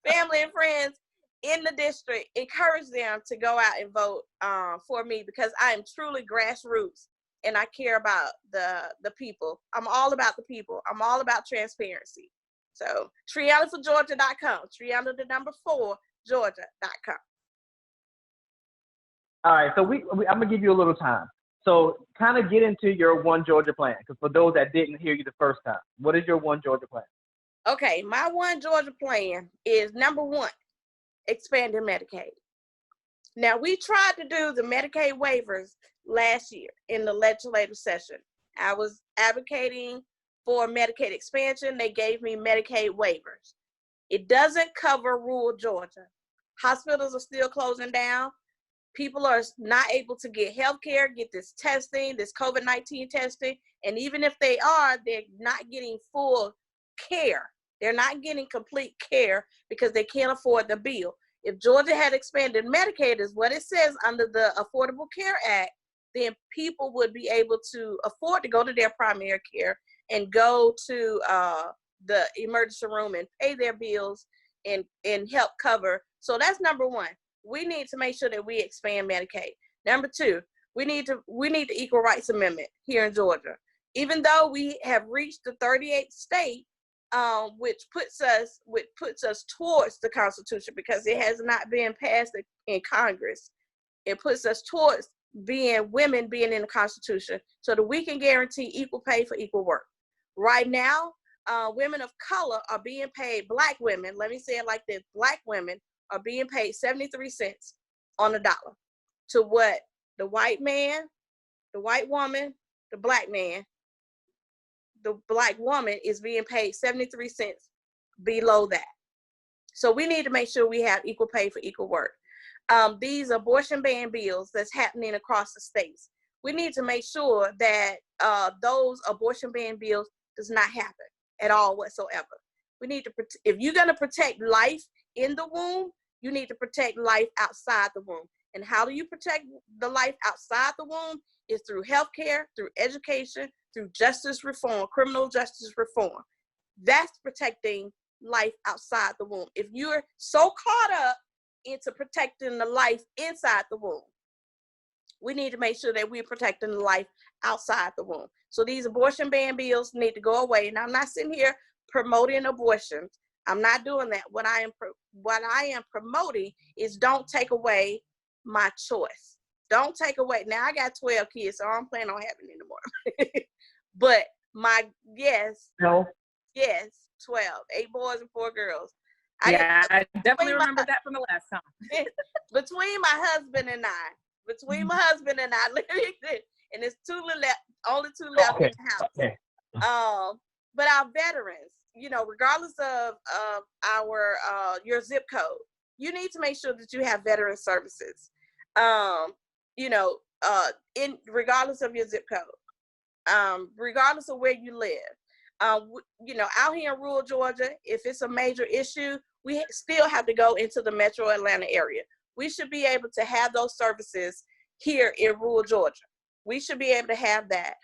Family and friends in the district, encourage them to go out and vote for me, because I am truly grassroots and I care about the people. I'm all about the people. I'm all about transparency. So TrianaForGeorgia.com, Triana the number 4, Georgia.com. All right, so I'm gonna give you a little time. So kind of get into your One Georgia plan, because for those that didn't hear you the first time, what is your One Georgia plan? Okay, my One Georgia plan is, number 1, expanding Medicaid. Now, we tried to do the Medicaid waivers last year in the legislative session. I was advocating for Medicaid expansion. They gave me Medicaid waivers. It doesn't cover rural Georgia. Hospitals are still closing down. People are not able to get health care, get this testing, this COVID-19 testing. And even if they are, they're not getting full care. They're not getting complete care because they can't afford the bill. If Georgia had expanded Medicaid, is what it says under the Affordable Care Act, then people would be able to afford to go to their primary care and go to the emergency room and pay their bills and help cover. So that's number one. We need to make sure that we expand Medicaid. Number two, we need the Equal Rights Amendment here in Georgia. Even though we have reached the 38th state, which puts us towards the Constitution because it has not been passed in Congress. It puts us towards women being in the Constitution so that we can guarantee equal pay for equal work. Right now, women of color are being paid, Black women, let me say it like this, Black women are being paid 73 cents on the dollar to what the white man, the white woman, the Black man, the Black woman is being paid 73 cents below that. So we need to make sure we have equal pay for equal work. These abortion ban bills that's happening across the states, we need to make sure that those abortion ban bills does not happen at all whatsoever. We need to, if you're gonna protect life in the womb, you need to protect life outside the womb. And how do you protect the life outside the womb? Is through healthcare, through education, through justice reform, criminal justice reform. That's protecting life outside the womb. If you're so caught up into protecting the life inside the womb, we need to make sure that we're protecting the life outside the womb. So these abortion ban bills need to go away. And I'm not sitting here promoting abortions. I'm not doing that. What I am promoting is don't take away my choice. Don't take away. Now I got 12 kids, so I don't plan on having any more. But yes, 12, 8 boys and 4 girls. I definitely remember that from the last time. Between my husband and I, and it's only 2 left in the house. Okay. But our veterans, regardless of your zip code, you need to make sure that you have veteran services. Regardless of your zip code, regardless of where you live. Out here in rural Georgia, if it's a major issue, we still have to go into the metro Atlanta area. We should be able to have those services here in rural Georgia. We should be able to have that.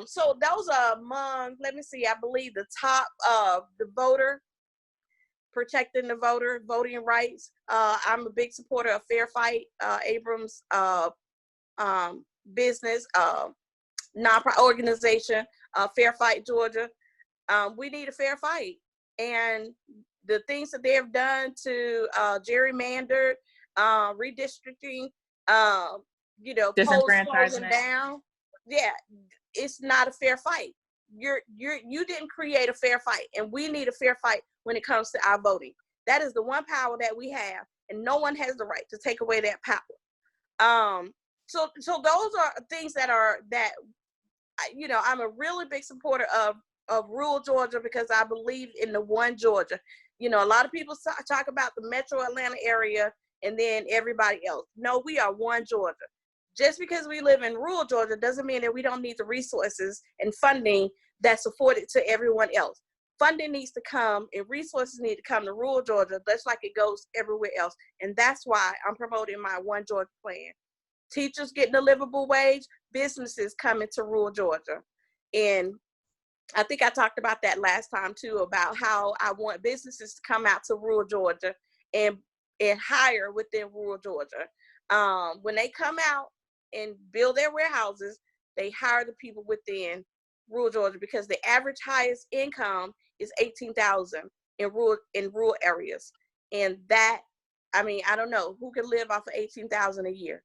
So those are among, let me see, I believe the top of the voter, protecting the voter, voting rights. I'm a big supporter of Fair Fight, Abrams' business, nonprofit organization, Fair Fight Georgia. We need a fair fight. And the things that they have done to gerrymandered, redistricting, polls closing down. Yeah, it's not a fair fight. You didn't create a fair fight, and we need a fair fight when it comes to our voting. That is the one power that we have, and no one has the right to take away that power. So those are things that I'm a really big supporter of rural Georgia because I believe in the one Georgia. A lot of people talk about the metro Atlanta area and then everybody else. No, we are one Georgia. Just because we live in rural Georgia doesn't mean that we don't need the resources and funding that's afforded to everyone else. Funding needs to come and resources need to come to rural Georgia, just like it goes everywhere else. And that's why I'm promoting my One Georgia plan. Teachers getting a livable wage, businesses coming to rural Georgia. And I think I talked about that last time too, about how I want businesses to come out to rural Georgia and hire within rural Georgia. When they come out and build their warehouses, they hire the people within rural Georgia because the average highest income is $18,000 in rural areas. And that, I don't know who can live off of $18,000 a year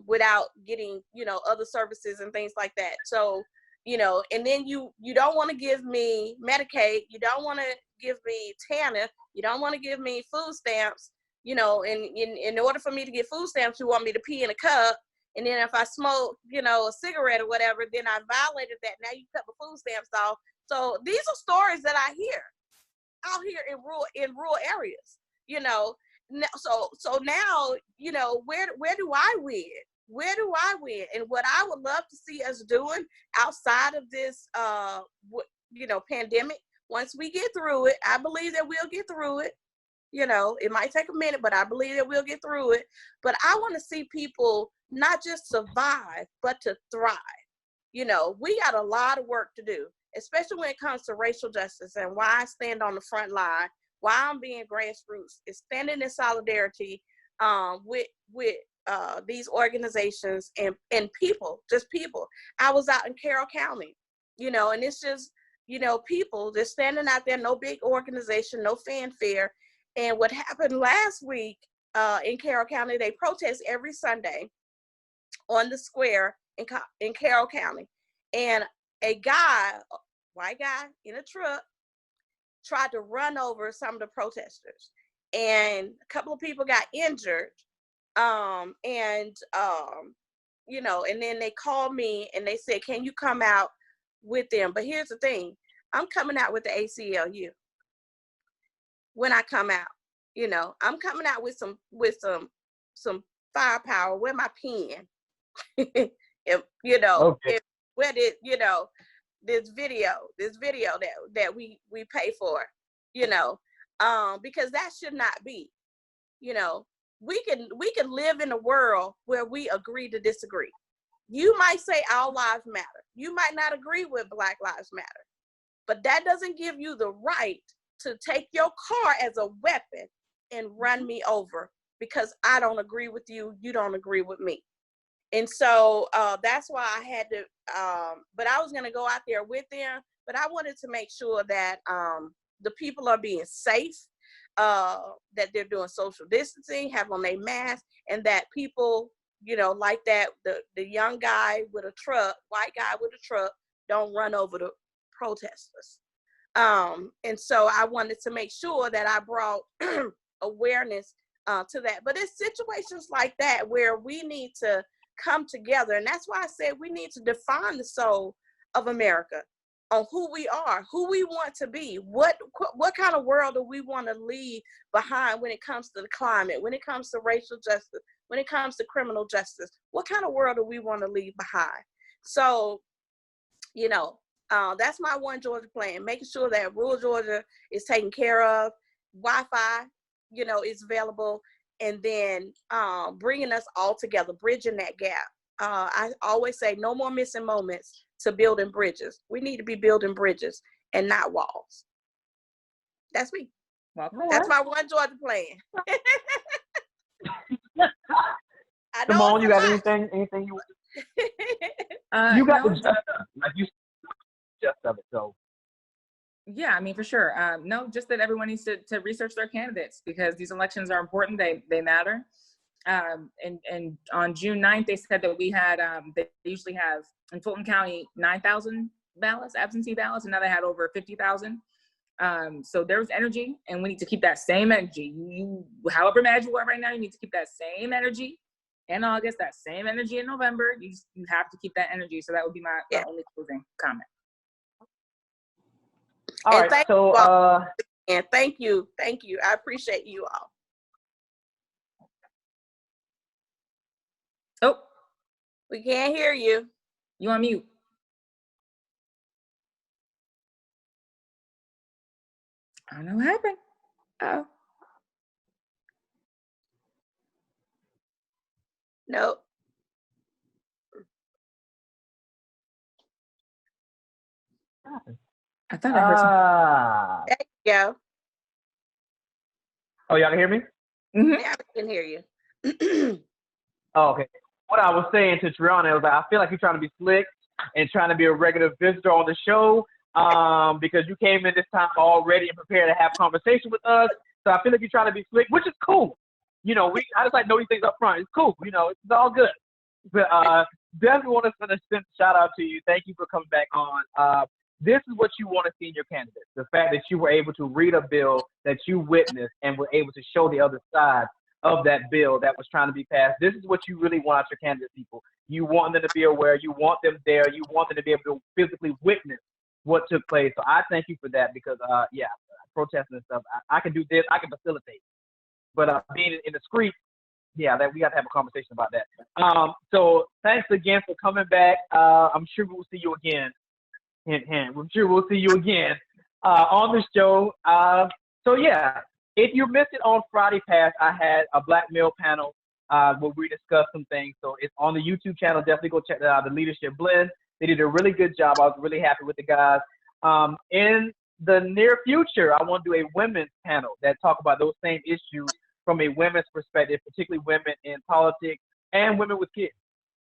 without getting, other services and things like that. So, and then you don't want to give me Medicaid, you don't want to give me TANF, you don't want to give me food stamps, you know, and in order for me to get food stamps, you want me to pee in a cup. And then if I smoke, you know, a cigarette or whatever, then I violated that. Now you cut the food stamps off. So these are stories that I hear out here in rural areas, you know. So now, you know, where do I win? Where do I win? And what I would love to see us doing outside of this, you know, pandemic, once we get through it, I believe that we'll get through it. You know, it might take a minute, but I believe that we'll get through it. But I want to see people not just survive, but to thrive. You know, we got a lot of work to do, especially when it comes to racial justice, and why I stand on the front line, why I'm being grassroots, is standing in solidarity with these organizations and people, just people. I was out in Carroll County, you know, and it's just, you know, people just standing out there, no big organization, no fanfare. And what happened last week in Carroll County, they protest every Sunday on the square in Carroll County. And a guy, white guy in a truck, tried to run over some of the protesters. And a couple of people got injured. You know, and then they called me and they said, can you come out with them? But here's the thing, I'm coming out with the ACLU. When I come out, you know, I'm coming out with some firepower with my pen. If, you know, okay. where did, you know, this video that we pay for, you know, because that should not be, you know, we can live in a world where we agree to disagree. You might say all lives matter. You might not agree with Black Lives Matter, but that doesn't give you the right to take your car as a weapon and run me over because I don't agree with you, you don't agree with me. And so that's why I had to, but I was gonna go out there with them, but I wanted to make sure that the people are being safe, that they're doing social distancing, have on their mask, and that people, you know, like that, the young guy with a truck, white guy with a truck, don't run over the protesters. And so I wanted to make sure that I brought awareness to that. But it's situations like that where we need to come together. And that's why I said we need to define the soul of America on who we are, who we want to be, what kind of world do we want to leave behind when it comes to the climate, when it comes to racial justice, when it comes to criminal justice, what kind of world do we want to leave behind? So, you know, that's my One Georgia plan, making sure that rural Georgia is taken care of, Wi-Fi, you know, is available, and then bringing us all together, bridging that gap. I always say no more missing moments to building bridges. We need to be building bridges and not walls. That's me. Well, that's my One Georgia plan. Simone, you got anything you you got no, the gist, like you just of it, so yeah, I mean, for sure. No, just that everyone needs to research their candidates because these elections are important. They matter. And on June 9th, they said that we had, they usually have in Fulton County, 9,000 ballots, absentee ballots, and now they had over 50,000. So there's energy, and we need to keep that same energy. You, however mad you are right now, you need to keep that same energy in August, that same energy in November. You have to keep that energy. So that would be my only closing comment. all right. So and thank you. I appreciate you all. Oh, we can't hear you. You on mute. I don't know what happened. Oh. Nope. I thought I heard something. There you go. Oh, y'all can hear me? Mm-hmm. Yeah, I can hear you. Oh, okay. What I was saying to Triana was like, I feel like you're trying to be slick and trying to be a regular visitor on the show because you came in this time already and prepared to have a conversation with us. So I feel like you're trying to be slick, which is cool. You know, I just like know these things up front. It's cool. You know, it's all good. But definitely want to send a shout out to you. Thank you for coming back on. This is what you want to see in your candidates. The fact that you were able to read a bill that you witnessed and were able to show the other side of that bill that was trying to be passed. This is what you really want out your candidate, people. You want them to be aware. You want them there. You want them to be able to physically witness what took place. So I thank you for that because, yeah, protesting and stuff. I can do this. I can facilitate. But being in the streets, yeah, that we got to have a conversation about that. So thanks again for coming back. I'm sure we'll see you again. Hint, hint. I'm sure we'll see you again on the show. So yeah, if you missed it on Friday past, I had a black male panel where we discussed some things. So it's on the YouTube channel. Definitely go check that out. The Leadership Blend. They did a really good job. I was really happy with the guys. In the near future, I want to do a women's panel that talk about those same issues from a women's perspective, particularly women in politics and women with kids.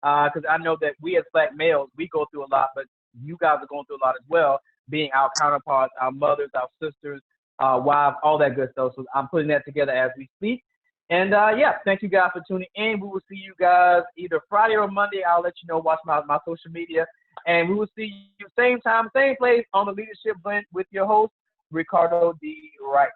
Because I know that we as black males, we go through a lot, but you guys are going through a lot as well, being our counterparts, our mothers, our sisters, wives, all that good stuff. So I'm putting that together as we speak. And yeah, thank you guys for tuning in. We will see you guys either Friday or Monday. I'll let you know, watch my social media. And we will see you same time, same place on the Leadership Blend with your host, Ricardo D. Wrice.